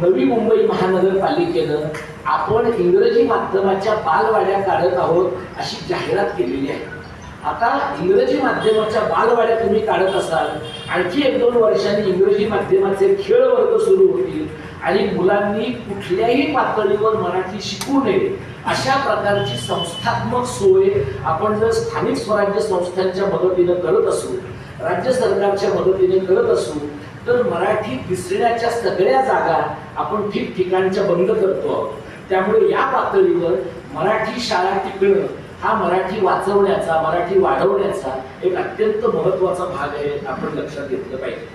नवी मुंबई महानगरपालिकेनं आपण इंग्रजी माध्यमाच्या बालवाड्या काढत आहोत अशी जाहिरात केलेली आहे. आता इंग्रजी माध्यमाच्या बालवाड्या तुम्ही काढत असाल, आणखी 1-2 वर्षांनी इंग्रजी माध्यमाचे खेळ वर्ग सुरू होतील आणि मुलांनी कुठल्याही पातळीवर मराठी शिकू नये अशा प्रकारची संस्थात्मक सोय आपण जर स्थानिक स्वराज्य संस्थांच्या मदतीनं करत असू, राज्य सरकारच्या मदतीने करत असू, तर मराठी दिसण्याच्या सगळ्या जागा आपण ठिकठिकाणच्या बंद करतो आहोत. त्यामुळे या पातळीवर मराठी शाळा टिकणं हा मराठी वाचवण्याचा, मराठी वाढवण्याचा एक अत्यंत महत्त्वाचा भाग आहे, आपण लक्षात घेतलं पाहिजे.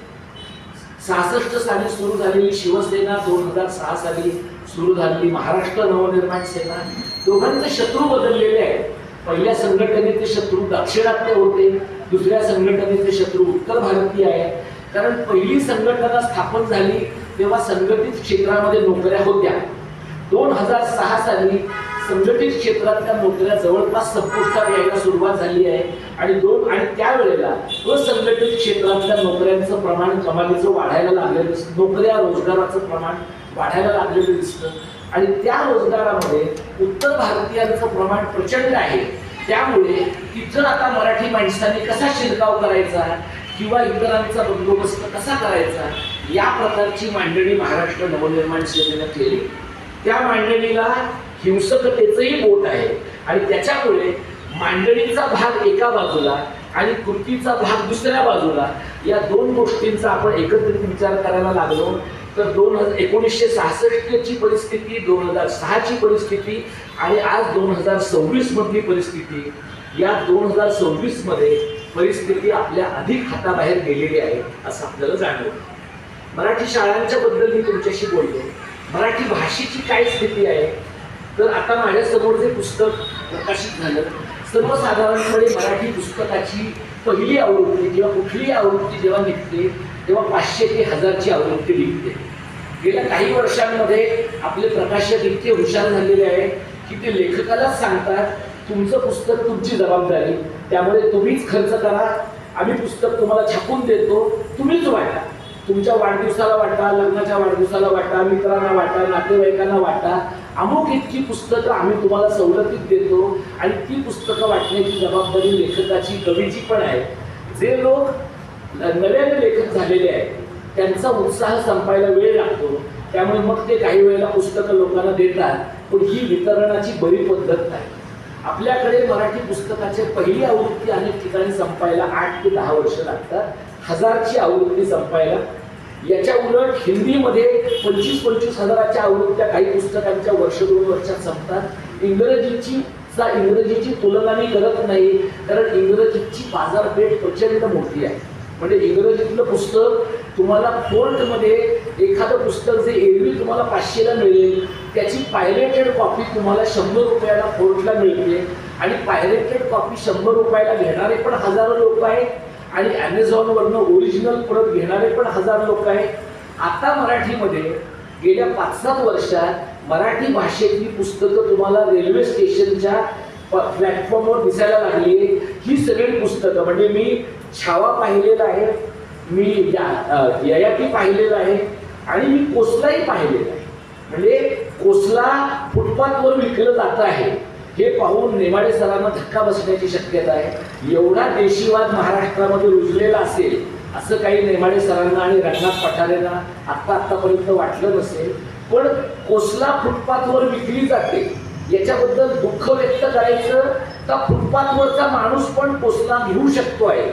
66 साली सुरू झालेली शिवसेना, 2006 साली सुरू झालेली महाराष्ट्र नवनिर्माण सेना, दोघांचे शत्रू बदललेले आहेत. पहिल्या संघटनेचे शत्रू दक्षिणातले होते, दुसऱ्या संघटनेचे शत्रू उत्तर भारतीय आहेत. कारण पहिली संघटना स्थापन झाली तेव्हा संघटित क्षेत्रामध्ये नोकऱ्या होत्या. 2006 साली संघटित क्षेत्रातल्या नोकऱ्या जवळपास संपुष्टात यायला सुरुवात झाली आहे आणि त्यावेळेला असंघटित क्षेत्रातल्या नोकऱ्यांचं प्रमाण कमालीचं वाढायला लागलेलं दिसतं. नोकऱ्या, रोजगाराचं प्रमाण वाढायला लागलेलं दिसतं आणि त्या रोजगारामध्ये उत्तर भारतीयांचं प्रमाण प्रचंड आहे. त्यामुळे तिथं आता मराठी माणसाने कसा शिरकाव करायचा किंवा इतरांचा बंदोबस्त कसा करायचा या प्रकारची मांडणी महाराष्ट्र नवनिर्माण सेनेनं केली. त्या मांडणीला हिंसकतेचंही बोट आहे आणि त्याच्यामुळे मांडणीचा भाग एका बाजूला आणि कृतीचा भाग दुसऱ्या बाजूला, या 2 गोष्टींचा आपण एकत्रित विचार करायला लागलो तर 1966 ची परिस्थिती, 2006 ची परिस्थिती आणि आज 2026 मधली परिस्थिती, या 2026 मध्ये परिस्थिती आपल्या अधिक हाताबाहेर गेलेली आहे असं आपल्याला जाणवतं. मराठी शाळांच्या बद्दल मी तुमच्याशी बोललो. मराठी भाषेची काय स्थिती आहे तर आता माझ्यासमोर जे पुस्तक प्रकाशित झालं, सर्वसाधारणपणे मराठी पुस्तकाची पहिली आवृत्ती किंवा कुठलीही आवृत्ती जेव्हा निघते तेव्हा 500 ते 1000 ची आवृत्ती निघते. गेल्या काही वर्षांमध्ये आपले प्रकाशक इतके हुशार झालेले आहे की ते लेखकालाच सांगतात तुमचं पुस्तक तुमची जबाबदारी, त्यामुळे तुम्हीच खर्च करा, आम्ही पुस्तक तुम्हाला छापून देतो, तुम्हीच वाटा. तुमच्या वाढदिवसाला वाटा, लग्नाच्या वाढदिवसाला वाटा, मित्रांना वाटा, नातेवाईकांना वाटा, अमुक इतकी पुस्तकं आम्ही तुम्हाला सवलतीत देतो आणि ती पुस्तकं वाटण्याची जबाबदारी लेखकाची, कवीची पण आहे. जे लोक नव्याने लेखक झालेले आहेत त्यांचा उत्साह संपायला वेळ लागतो, त्यामुळे मग ते काही वेळेला पुस्तकं लोकांना देतात, पण ही वितरणाची बरी पद्धत नाही. आपल्याकडे मराठी पुस्तकाची पहिली आवृत्ती अनेक ठिकाणी संपायला 8 ते 10 वर्ष लागतात, 1000 ची आवृत्ती संपायला. याच्या उलट हिंदीमध्ये 25-25 हजाराच्या आवृत्त्या काही पुस्तकांच्या 1-2 वर्षात संपतात. इंग्रजीची तुलना मी करत नाही, कारण इंग्रजीची बाजारपेठ प्रचंड मोठी आहे. म्हणजे इंग्रजीतलं पुस्तक तुम्हाला फोर्टमध्ये एखादं पुस्तक जे एरवी तुम्हाला 500ला मिळेल त्याची पायरेटेड कॉपी तुम्हाला 100 रुपयाला फोर्टला मिळते आणि पायरेटेड कॉपी 100 रुपयाला घेणारे पण हजारो लोक आहेत आणि ॲमेझॉनवरनं ओरिजिनल प्रत घेणारे पण हजारो लोक आहेत. आता मराठीमध्ये गेल्या 5-7 वर्षात मराठी भाषेतली पुस्तकं तुम्हाला रेल्वे स्टेशनच्या प्लॅटफॉर्मवर दिसायला लागली. ही सगळी पुस्तकं म्हणजे मी छावा पाहिलेला आहे, मी ययाती पाहिलेला आहे आणि मी कोसलाही पाहिलेला आहे. म्हणजे कोसला फुटपाथवर विकलं जात आहे हे पाहून नेमाडे सरांना धक्का बसण्याची शक्यता आहे. एवढा देशीवाद महाराष्ट्रामध्ये रुजलेला असेल असं काही नेमाडे सरांना आणि रंगनाथ पठारेंना आत्तापर्यंत वाटलं नसेल. पण कोसला फुटपाथवर विकली जाते याच्याबद्दल दुःख व्यक्त करायचं तर फुटपाथवरचा माणूस पण कोसला घेऊ शकतो आहे,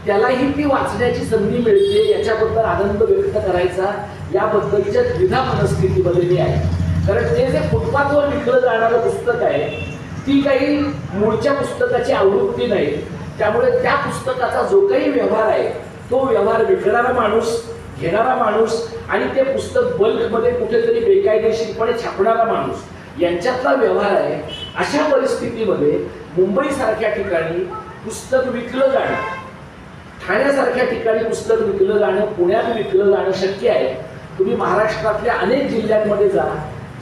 त्यालाही ती वाचण्याची संधी मिळते याच्याबद्दल आनंद व्यक्त करायचा, याबद्दलच्या द्विधा मनस्थितीमध्ये मी आहे. कारण ते जे फुटपाथवर विकलं जाणारं पुस्तक आहे ती काही मूळच्या पुस्तकाची आवृत्ती नाही. त्यामुळे त्या पुस्तकाचा जो काही व्यवहार आहे तो व्यवहार विकणारा माणूस, घेणारा माणूस आणि ते पुस्तक बल्कमध्ये कुठेतरी बेकायदेशीरपणे छापणारा माणूस यांच्यातला व्यवहार आहे. अशा परिस्थितीमध्ये मुंबईसारख्या ठिकाणी पुस्तक विकलं जाणं, ठाण्यासारख्या ठिकाणी पुस्तक विकलं जाणं, पुण्यात विकलं जाणं शक्य आहे. तुम्ही महाराष्ट्रातल्या अनेक जिल्ह्यांमध्ये जा,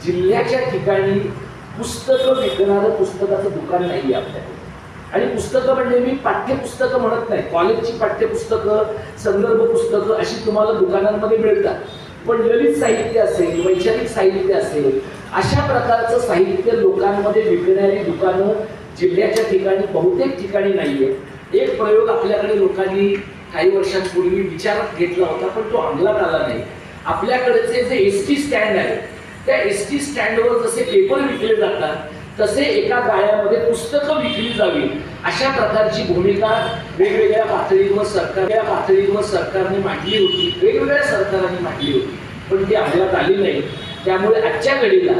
जिल्ह्याच्या ठिकाणी पुस्तकं विकणारं पुस्तकाचं दुकान नाही आपल्याकडे. आणि पुस्तकं म्हणजे मी पाठ्यपुस्तकं म्हणत नाही, कॉलेजची पाठ्यपुस्तकं, संदर्भ पुस्तकं अशी तुम्हाला दुकानांमध्ये मिळतात. पण ललित साहित्य असेल, वैचारिक साहित्य असेल, अशा प्रकारचं साहित्य लोकांमध्ये विकणारी दुकानं जिल्ह्याच्या ठिकाणी बहुतेक ठिकाणी नाहीये. एक प्रयोग आपल्याकडे लोकांनी काही वर्षांपूर्वी विचारात घेतला होता, पण तो अंमलात आला नाही. आपल्याकडचे जे एसटी स्टँड आहे, त्या एसटी स्टँडवर जसे पेपर विकले जातात तसे एका गाळ्यामध्ये पुस्तकं विकली जावी अशा प्रकारची भूमिका वेगवेगळ्या पातळीवर सरकारने मांडली होती, वेगवेगळ्या सरकारांनी मांडली होती, पण ती अंमलात आली नाही. त्यामुळे आजच्या घडीला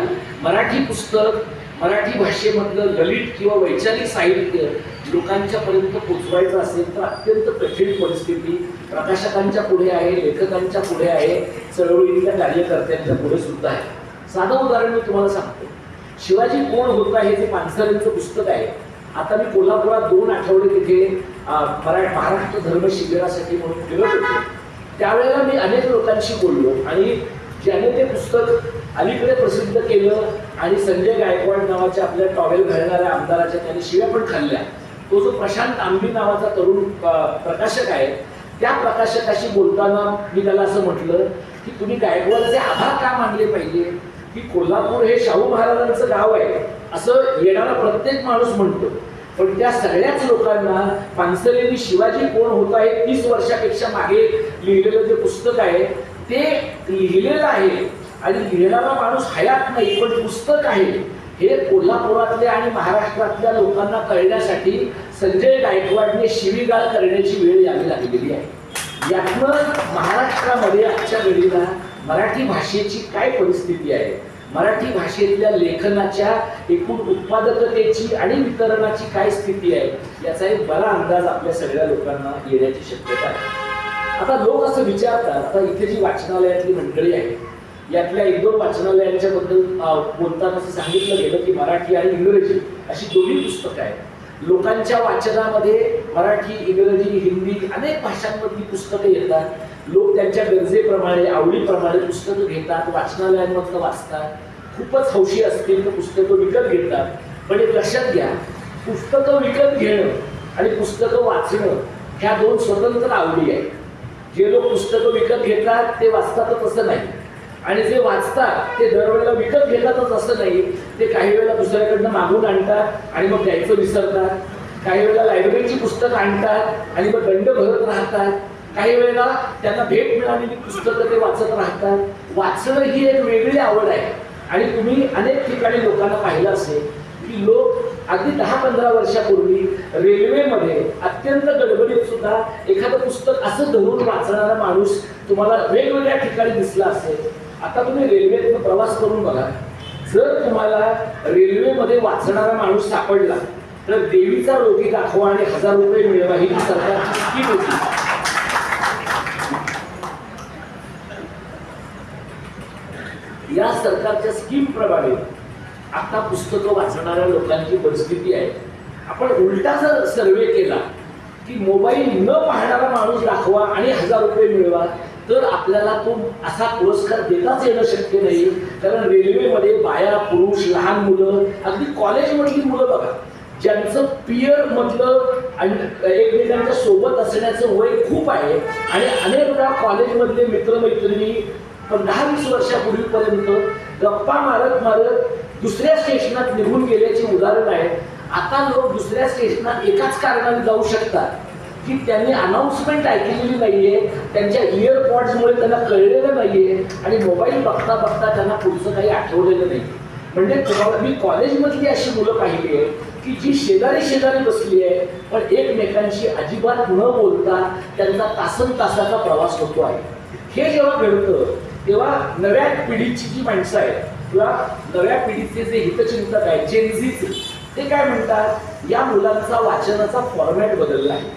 मराठी पुस्तक, मराठी भाषेमधलं ललित किंवा वैचारिक साहित्य लोकांच्या पर्यंत पोचवायचं असेल तर अत्यंत कठीण परिस्थिती प्रकाशकांच्या पुढे आहे, लेखकांच्या पुढे आहे, चळवळीतल्या कार्यकर्त्यांच्या पुढे सुद्धा आहे. साधं उदाहरण मी तुम्हाला सांगतो. शिवाजी कोण होता हे जे पानसरेंचं पुस्तक आहे, आता मी कोल्हापुरात 2 आठवडे तिथे महाराष्ट्र धर्म शिबिरासाठी म्हणून गेलो होतो. त्यावेळेला मी अनेक लोकांशी बोललो आणि ज्याने ते पुस्तक अलीकडे प्रसिद्ध केलं आणि संजय गायकवाड नावाच्या आपल्या टॉवेल घालणाऱ्या आमदाराच्या त्याने शिव्या पण खाल्ल्या, तो जो प्रशांत आंबी नावाचा तरुण प्रकाशक आहे, त्या प्रकाशकाशी बोलताना मी त्याला असं म्हटलं की तुम्ही गायकवाडचे आभार का मानले पाहिजे, की कोल्हापूर हे शाहू महाराजांचं गाव आहे असं येणारा प्रत्येक माणूस म्हणतो, पण त्या सगळ्याच लोकांना पानसरेंनी शिवाजी कोण होता हे 30 वर्षापेक्षा मागे लिहिलेलं जे पुस्तक आहे ते लिहिलेलं आहे आणि लिहिणारा माणूस हयात नाही, पण पुस्तक आहे हे कोल्हापुरातले आणि महाराष्ट्रातल्या लोकांना कळण्यासाठी संजय गायकवाडने शिवीगाळ करण्याची वेळ यावी लागलेली आहे. यातनं महाराष्ट्रामध्ये आजच्या घडीला मराठी भाषेची काय परिस्थिती आहे, मराठी भाषेतल्या लेखनाच्या एकूण उत्पादकतेची आणि वितरणाची काय स्थिती आहे याचा एक बरा अंदाज आपल्या सगळ्या लोकांना येण्याची शक्यता आहे. आता लोक असं विचारतात, आता इथे जी वाचनालयातली मंडळी आहे यातल्या 1-2 वाचनालयांच्या बद्दल बोलताना असं सांगितलं गेलं की मराठी आणि इंग्रजी अशी दोन्ही पुस्तकं आहेत. लोकांच्या वाचनामध्ये मराठी, इंग्रजी, हिंदी अनेक भाषांमधली पुस्तकं येतात. लोक त्यांच्या गरजेप्रमाणे, आवडीप्रमाणे पुस्तकं घेतात, वाचनालयांमधलं वाचतात. खूपच हौशी असतील तर पुस्तकं विकत घेतात. पण एक लक्षात घ्या, पुस्तकं विकत घेणं आणि पुस्तकं वाचणं ह्या 2 स्वतंत्र आवडी आहेत. जे लोक पुस्तकं विकत घेतात ते वाचतातच असं नाही, आणि जे वाचतात ते दरवेळेला विकत घेतातच असं नाही. ते काही वेळेला दुसऱ्याकडनं मागून आणतात आणि मग द्यायचं विसरतात. काही वेळेला लायब्ररीची पुस्तकं आणतात आणि मग दंड भरत राहतात. काही वेळेला त्यांना भेट मिळालेली पुस्तकं ते वाचत राहतात. वाचणं ही एक वेगळी आवड आहे. आणि तुम्ही अनेक ठिकाणी लोकांना पाहिलं असेल की लोक अगदी 10-15 वर्षापूर्वी रेल्वेमध्ये अत्यंत गडबडीत सुद्धा एखादं पुस्तक असं धरून वाचणारा माणूस तुम्हाला वेगवेगळ्या ठिकाणी दिसला असेल. आता तुम्ही रेल्वेतून प्रवास करून बघा, जर तुम्हाला रेल्वेमध्ये वाचणारा माणूस सापडला तर देवीचा रोगी दाखवा आणि 1000 रुपये मिळवा ही सरकारची स्कीम होती. या सरकारच्या स्कीम प्रमाणे आता पुस्तकं वाचणाऱ्या लोकांची परिस्थिती आहे. आपण उलटा जर सर्वे केला की मोबाईल न पाहणारा माणूस दाखवा आणि 1000 रुपये मिळवा, तर आपल्याला तो असा पुरस्कार देताच येणं शक्य नाही. कारण रेल्वेमध्ये बाया, पुरुष, लहान मुलं, अगदी कॉलेजमधली मुलं बघा, ज्यांचं पियर मधलं एकमेकांच्या सोबत असण्याचं वय खूप आहे आणि अनेक वेळा कॉलेजमधले मित्रमैत्रिणी 10-20 वर्षापूर्वीपर्यंत गप्पा मारत मारत दुसऱ्या स्टेशनात निघून गेल्याची उदाहरण आहे. आता लोक दुसऱ्या स्टेशनात एकाच कारणाने जाऊ शकतात की त्यांनी अनाउन्समेंट ऐकलेली नाहीये, त्यांच्या इयरपॉड्समुळे त्यांना कळलेलं नाहीये आणि मोबाईल बघता बघता त्यांना पुढचं काही आठवलेलं नाही. म्हणजे तुम्हाला मी कॉलेजमधली अशी मुलं पाहिली आहे की जी शेजारी बसली आहे पण एकमेकांशी अजिबात न बोलता त्यांचा तासनतासाचा प्रवास होतो आहे. हे जेव्हा घडतं तेव्हा नव्या पिढीची जी माणसं आहेत किंवा नव्या पिढीचे जे हितचिंतक आहेत, जेनझीचे, ते काय म्हणतात, या मुलांचा वाचनाचा फॉर्मॅट बदलला आहे.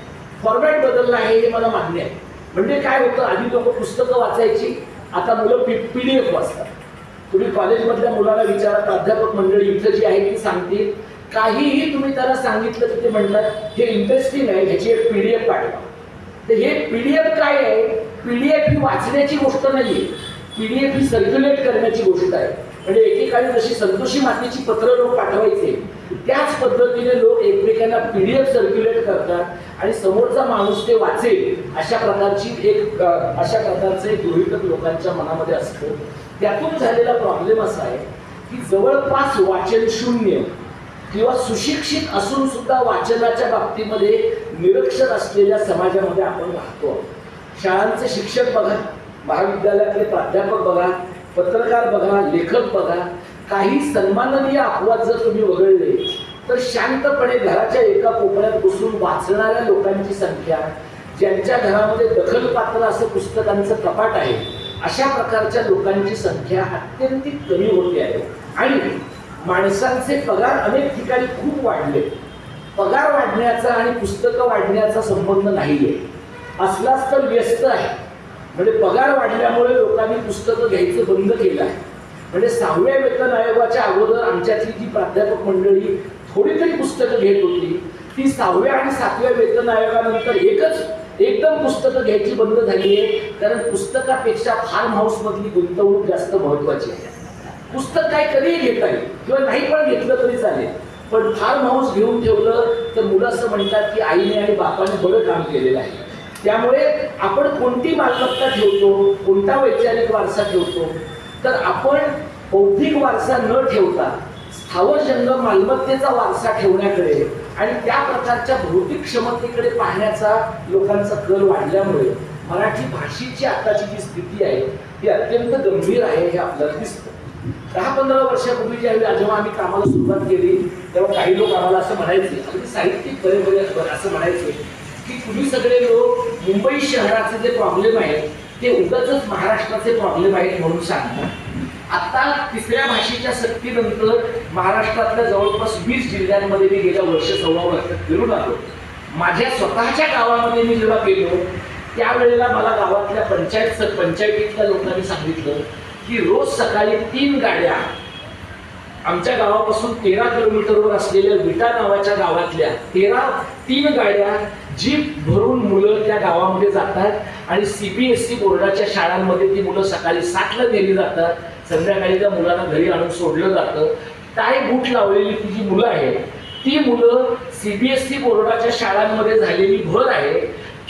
फॉर्मॅट बदलला आहे हे मला मान्य आहे. म्हणजे काय होतं, आधी लोक पुस्तकं वाचायची, आता मुलं PDF वाचतात. तुम्ही कॉलेजमधल्या मुलाला विचारा, प्राध्यापक मंडळी इथं जी आहे ती सांगतील, काहीही तुम्ही त्याला सांगितलं तर ते म्हणतात हे इंटरेस्टिंग आहे, ह्याची एक PDF पाठवा. तर हे PDF काय आहे, PDF ही वाचण्याची गोष्ट नाहीये, PDF ही सर्क्युलेट करण्याची गोष्ट आहे. म्हणजे एकेकाळी जशी संतोषी मातेची पत्र लोक पाठवायचे त्याच पद्धतीने लोक एकमेकांना PDF सर्क्युलेट करतात आणि समोरचा माणूस ते वाचेल अशा प्रकारचं एक गृहीतक लोकांच्या मनामध्ये असतं. त्यातून झालेला प्रॉब्लेम असा आहे की जवळपास वाचन शून्य किंवा सुशिक्षित असून सुद्धा वाचनाच्या बाबतीमध्ये निरक्षर असलेल्या समाजामध्ये आपण राहतो. शाळांचे शिक्षक बघा, महाविद्यालयातले प्राध्यापक बघा, पत्रकार बघा, लेखक बघा, काही सन्माननीय अपवाद जर तुम्ही वगळले तर शांतपणे घराच्या एका कोपऱ्यात बसून वाचणाऱ्या लोकांची संख्या, ज्यांच्या घरामध्ये दखलपात्र असं पुस्तकांचं कपाट आहे, अशा प्रकारच्या लोकांची संख्या अत्यंत कमी होते आहे. आणि माणसांचे पगार अनेक ठिकाणी खूप वाढले. पगार वाढण्याचा आणि पुस्तकं वाढण्याचा संबंध नाहीये, असलाच तर व्यस्त आहे. म्हणजे पगार वाढल्यामुळे लोकांनी पुस्तकं घ्यायचं बंद केलं आहे. म्हणजे 6व्या वेतन आयोगाच्या अगोदर आमच्यातली जी प्राध्यापक मंडळी थोडी तरी पुस्तकं घेत होती, ती 6व्या आणि 7व्या वेतन आयोगानंतर एकदम पुस्तकं घ्यायची बंद झाली आहे. कारण पुस्तकापेक्षा फार्म हाऊस मधली गुंतवणूक जास्त महत्वाची आहे. पुस्तक काय कधीही घेता येईल किंवा नाही पण घेतलं तरी चालेल, पण फार्म हाऊस घेऊन ठेवलं तर मुलं असं म्हणतात की आईने आणि बापाने बरं काम केलेलं आहे. त्यामुळे आपण कोणती मालमत्ता ठेवतो, कोणता वैचारिक वारसा ठेवतो, तर आपण बौद्धिक वारसा न ठेवता स्थावर जंगम मालमत्तेचा वारसा ठेवण्याकडे आणि त्या प्रकारच्या भौतिक क्षमतेकडे पाहण्याचा लोकांचा कल वाढल्यामुळे मराठी भाषेची आताची जी स्थिती आहे ती अत्यंत गंभीर आहे हे आपल्याला दिसतं. 10-15 वर्षापूर्वी जेव्हा आम्ही कामाला सुरुवात केली तेव्हा काही लोक आम्हाला असं म्हणायचे, अगदी साहित्यिक बरे असं म्हणायचे की तुम्ही सगळे लोक मुंबई शहराचे जे प्रॉब्लेम आहेत ते उगाचच महाराष्ट्राचे प्रॉब्लेम आहेत म्हणून सांगतात. आता 3ऱ्या भाषेच्या सक्तीनंतर महाराष्ट्रातल्या जवळपास 20 जिल्ह्यांमध्ये मी गेल्या सव्वा वर्षात फिरून आलो. माझ्या स्वतःच्या गावामध्ये मी जेव्हा गेलो त्यावेळेला मला गावातल्या पंचायतीतल्या लोकांनी सांगितलं की रोज सकाळी 3 गाड्या आमच्या गावापासून 13 किलोमीटरवर असलेल्या विटा नावाच्या गावातल्या 3 गाड्या जीप भरून मुलं त्या गावामध्ये जातात आणि CBSE बोर्डाच्या शाळांमध्ये ती मुलं सकाळी 7ला नेली जातात, संध्याकाळी त्या मुलांना घरी आणून सोडलं जातं. टाय बूट लावलेली ती जी मुलं आहेत ती मुलं CBSE बोर्डाच्या शाळांमध्ये झालेली भर आहे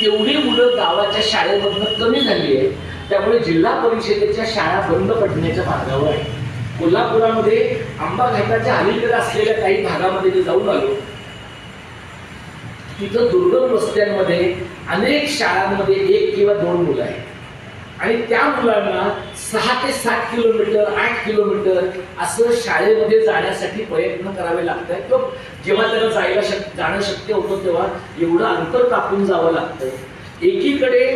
तेवढी मुलं गावाच्या शाळेमधनं कमी झाली आहे. त्यामुळे जिल्हा परिषदेच्या शाळा बंद पडण्याच्या मार्गावर आहे. कोल्हापुरामध्ये आंबा घाटाच्या अलीकडे असलेल्या काही भागामध्ये जे जाऊन आलो तिथं दुर्गम वस्त्यांमध्ये अनेक शाळांमध्ये 1 किंवा 2 मुलं आहेत आणि त्या मुलांना 6 ते 7 किलोमीटर 8 किलोमीटर असं शाळेमध्ये जाण्यासाठी प्रयत्न करावे लागतात किंवा जेव्हा त्यांना जाणं शक्य होतं तेव्हा एवढं अंतर कापून जावं लागतं. एकीकडे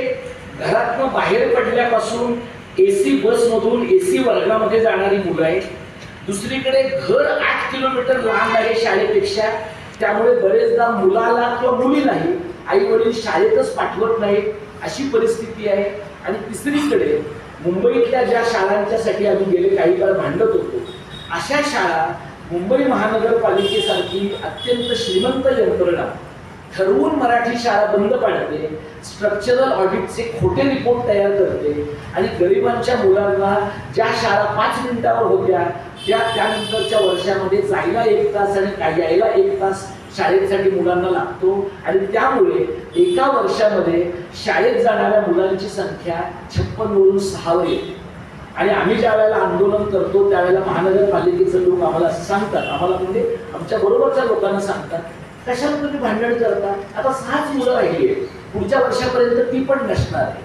घरातनं बाहेर पडल्यापासून AC बसमधून AC वर्गामध्ये जाणारी मुलं आहेत, दुसरीकडे घर 8 किलोमीटर लांब आहे शाळेपेक्षा, त्यामुळे बरेचदा मुलाला किंवा मुलीलाही आई वडील शाळेतच पाठवत नाहीत अशी परिस्थिती आहे. आणि तिसरीकडे मुंबईतल्या ज्या शाळांच्यासाठी आम्ही गेले काही काळ भांडत होतो अशा शाळा मुंबई महानगरपालिकेसारखी अत्यंत श्रीमंत यंत्रणा ठरवून मराठी शाळा बंद पाडते, स्ट्रक्चरल ऑडिटचे खोटे रिपोर्ट तयार करते आणि गरिबांच्या मुलांना ज्या शाळा 5 मिनिटावर होत्या त्यानंतरच्या वर्षामध्ये जायला 1 तास आणि यायला 1 तास शाळेसाठी मुलांना लागतो आणि त्यामुळे एका वर्षामध्ये शाळेत जाणाऱ्या मुलांची संख्या 56 वरून 6 वर येते. आणि आम्ही ज्या वेळेला आंदोलन करतो त्यावेळेला महानगरपालिकेचे लोक आम्हाला असं सांगतात, आम्हाला म्हणजे आमच्या बरोबरच्या लोकांना सांगतात, कशाला तुम्ही भांडण करता, आता 6च मुलं राहिली आहेत, पुढच्या वर्षापर्यंत ती पण नसणार आहे.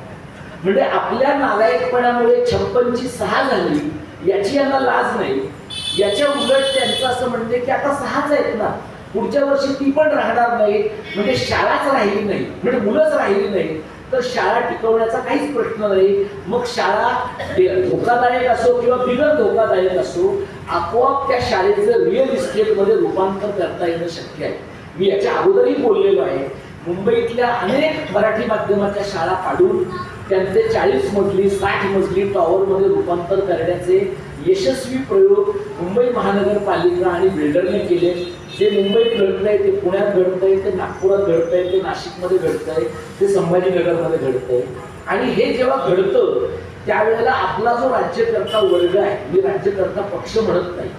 म्हणजे आपल्या नालायकपणामुळे 56 ची 6 झाली याची यांना लाज नाही. याच्या उलट त्यांचं असं म्हणते की आता 6च आहेत ना, पुढच्या वर्षी ती पण राहणार नाही, म्हणजे शाळाच राहिली नाही, म्हणजे मुलंच राहिली नाही, तर शाळा टिकवण्याचा काहीच प्रश्न नाही. मग शाळा धोकादायक असो किंवा बिगर धोकादायक असो, आपोआप त्या शाळेचं रिअल इस्टेटमध्ये रूपांतर करता येणं शक्य आहे. मी याच्या अगोदरही बोललेलो आहे. मुंबईतल्या अनेक मराठी माध्यमाच्या शाळा पाडून त्यांचे 40 मजली 60 मजली टॉवरमध्ये रूपांतर करण्याचे यशस्वी प्रयोग मुंबई महानगरपालिका आणि बिल्डरने केले. जे मुंबईत घडतंय ते पुण्यात घडतंय, ते नागपुरात घडतंय, ते नाशिकमध्ये घडतंय, ते संभाजीनगरमध्ये घडतंय. आणि हे जेव्हा घडतं त्यावेळेला आपला जो राज्यकर्ता वर्ग आहे, मी राज्यकर्ता पक्ष म्हणत नाही,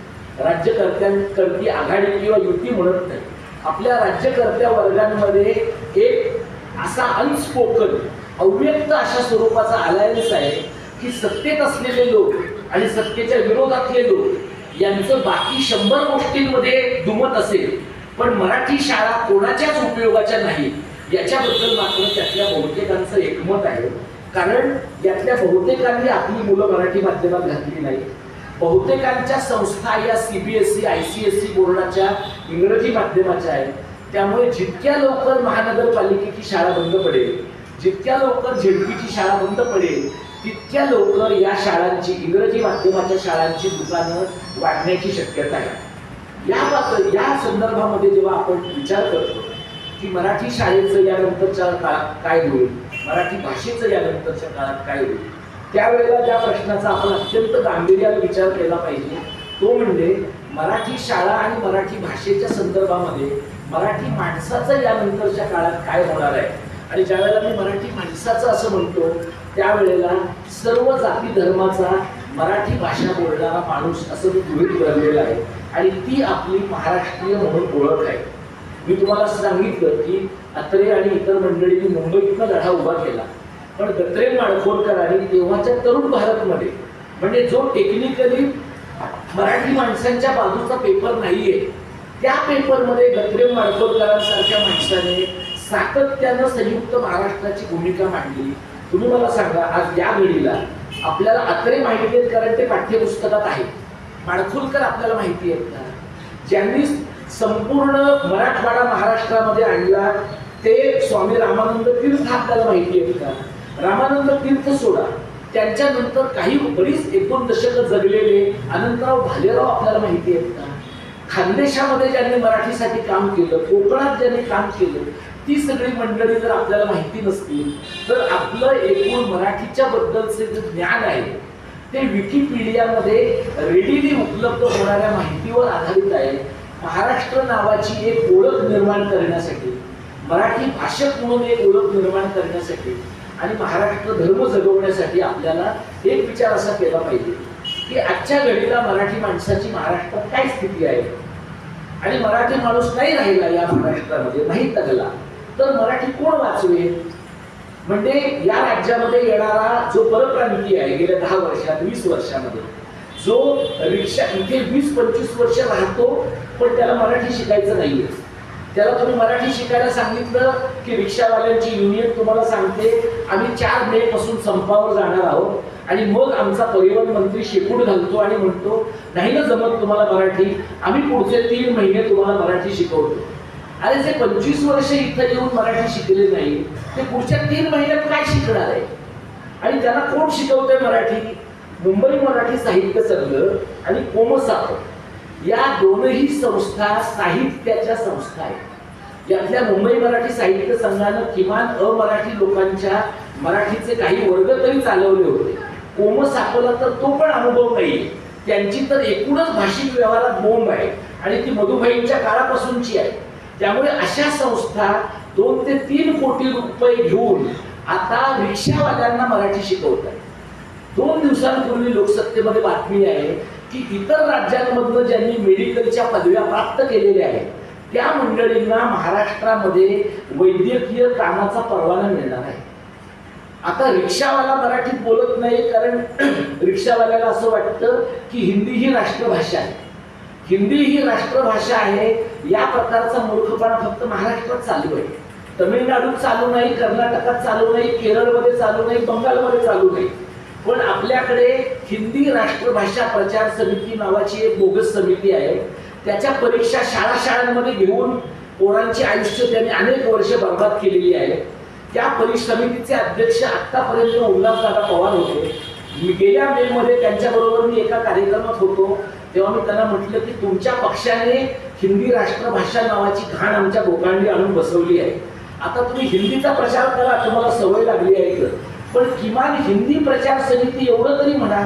राज्यकर्त्यांकरती आघाडी किंवा युती म्हणत नाही, आपल्या राज्यकर्त्या वर्गांमध्ये एक असा अनस्पोकन अव्यक्त अशा स्वरूपाचा अलायन्स आहे की सत्तेत असलेले लोक आणि सत्तेच्या विरोधातले लोक यांचं बाकी 100 गोष्टींमध्ये दुमत असेल, पण मराठी शाळा कोणाच्याच उपयोगाच्या नाही याच्याबद्दल मात्र त्यातल्या बहुतेकांचं एकमत आहे. कारण यातल्या बहुतेकांनी आपली मुलं मराठी माध्यमात घातली नाही. बहुतेकांच्या संस्था या CBSE ICSE बोर्डाच्या इंग्रजी माध्यमाच्या आहेत. त्यामुळे जितक्या लवकर महानगरपालिकेची शाळा बंद पडेल, जितक्या लवकर झेडपीची शाळा बंद पडेल, तितक्या लवकर या शाळांची, इंग्रजी माध्यमाच्या शाळांची दुकानं वाढण्याची शक्यता आहे. या संदर्भामध्ये जेव्हा आपण विचार करतो की मराठी शाळेचं यानंतरच्या काळात काय होईल, मराठी भाषेचं यानंतरच्या काळात काय होईल, त्यावेळेला ज्या प्रश्नाचा आपण अत्यंत गांभीर्याने विचार केला पाहिजे तो म्हणजे मराठी शाळा आणि मराठी भाषेच्या संदर्भामध्ये मराठी माणसाचं यानंतरच्या काळात काय होणार आहे. आणि ज्यावेळेला मी मराठी माणसाचं असं म्हणतो त्यावेळेला सर्व जाती धर्माचा मराठी भाषा बोलणारा माणूस असं मी गृहीत धरलेलं आहे आणि ती आपली महाराष्ट्रीय म्हणून ओळख आहे. मी तुम्हाला सांगितलं की अत्रे आणि इतर मंडळींनी मुंबईतनं लढा उभा केला, पण दत्रे माडखोलकरांनी तेव्हाच्या तरुण भारतमध्ये, म्हणजे जो टेक्निकली मराठी माणसांच्या बाजूचा पेपर नाहीये, त्या पेपरमध्ये दत्रे माडखोलकरांसारख्या माणसाने सातत्यानं संयुक्त महाराष्ट्राची भूमिका मांडली. तुम्ही मला सांगा, आज या घडीला आपल्याला अत्रे माहिती आहेत कारण ते पाठ्यपुस्तकात आहे, माडखोलकर आपल्याला माहिती आहेत का? ज्यांनी संपूर्ण मराठवाडा महाराष्ट्रामध्ये आणला ते स्वामी रामानंद तीर्थ आपल्याला माहिती आहेत का? रामानंद तीर्थ सोडा, त्यांच्यानंतर काही बरीच 1-2 दशकं जगलेले अनंतराव भालेराव आपल्याला माहिती आहेत का? खानदेशामध्ये ज्यांनी मराठीसाठी काम केलं, कोकणात ज्यांनी काम केलं, ती सगळी मंडळी जर आपल्याला माहिती नसतील तर आपलं एकूण मराठीच्या बद्दलचे जे ज्ञान आहे ते विकिपीडियामध्ये रेडीली उपलब्ध होणाऱ्या माहितीवर आधारित आहे. महाराष्ट्र नावाची एक ओळख निर्माण करण्यासाठी, मराठी भाषक म्हणून एक ओळख निर्माण करण्यासाठी आणि महाराष्ट्र धर्म जगवण्यासाठी आपल्याला एक विचार असा केला पाहिजे की आजच्या घडीला मराठी माणसाची महाराष्ट्रात काय स्थिती आहे आणि मराठी माणूस नाही राहिला या महाराष्ट्रामध्ये, नाही तगला तर मराठी कोण वाचवेल? म्हणजे या राज्यामध्ये येणारा जो परप्रांतीय आहे गेल्या 10 वर्षात 20 वर्षामध्ये जो रिक्षा इथे 20-25 वर्ष राहतो पण त्याला मराठी शिकायचं नाहीये, त्याला तुम्ही मराठी शिकायला सांगितलं की रिक्षावाल्यांची युनियन तुम्हाला सांगते आम्ही 4 मे पासून संपावर जाणार आहोत आणि मग आमचा परिवहन मंत्री शेपूट घालतो आणि म्हणतो नाही ना जमत तुम्हाला मराठी, आम्ही पुढचे 3 महिने तुम्हाला मराठी शिकवतो. अरे जे 25 वर्ष इथं येऊन मराठी शिकले नाही ते पुढच्या 3 महिन्यात काय शिकणार आहे? आणि त्यांना कोण शिकवतंय मराठी? मुंबई मराठी साहित्य संघ आणि कोमसाप या दोनही संस्था साहित्याच्या संस्था आहेत. यातल्या मुंबई मराठी साहित्य संघानं किमान अमराठी लोकांच्या मराठीचे काही वर्ग तरी चालवले होते. कोमसापला तर तो पण अनुभव नाही, त्यांची तर एकूणच भाषिक व्यवहारात बोंब आहे आणि ती मधुबाईंच्या काळापासूनची आहे. त्यामुळे अशा संस्था 2 ते 3 कोटी रुपये घेऊन आता रिक्षावाल्यांना मराठी शिकवतात. 2 दिवसांपूर्वी लोकसत्तेमध्ये बातमी आहे की इतर राज्यांमधून ज्यांनी मेडिकलच्या पदव्या प्राप्त केलेल्या आहेत त्या मंडळींना महाराष्ट्रामध्ये वैद्यकीय कामाचा परवाना मिळणार आहे. आता रिक्षावाला मराठीत बोलत नाही कारण रिक्षावाल्याला असं वाटतं की हिंदी ही राष्ट्रभाषा आहे, हिंदी ही राष्ट्रभाषा आहे. या प्रकारचा मूर्खपणा फक्त महाराष्ट्रात चालू आहे, तमिळनाडूत चालू नाही, कर्नाटकात चालू नाही, केरळमध्ये चालू नाही, बंगालमध्ये चालू नाही. पण आपल्याकडे हिंदी राष्ट्रभाषा प्रचार समिती नावाची एक बोगस समिती आहे. त्याच्या परीक्षा शाळांमध्ये घेऊन पोरांची आयुष्य त्यांनी अनेक वर्ष बर्बाद केलेली आहे. त्या समितीचे अध्यक्ष आतापर्यंत उल्हासदादा पवार होते. गेल्या मे मध्ये त्यांच्याबरोबर मी एका कार्यक्रमात होतो तेव्हा मी त्यांना म्हटलं की तुमच्या पक्षाने हिंदी राष्ट्रभाषा नावाची घाण आमच्या गोकांडी आणून बसवली आहे. आता तुम्ही हिंदीचा प्रचार करा, तुम्हाला सवय लागली आहे तर, पण किमान हिंदी प्रचार समिती एवढं तरी म्हणा,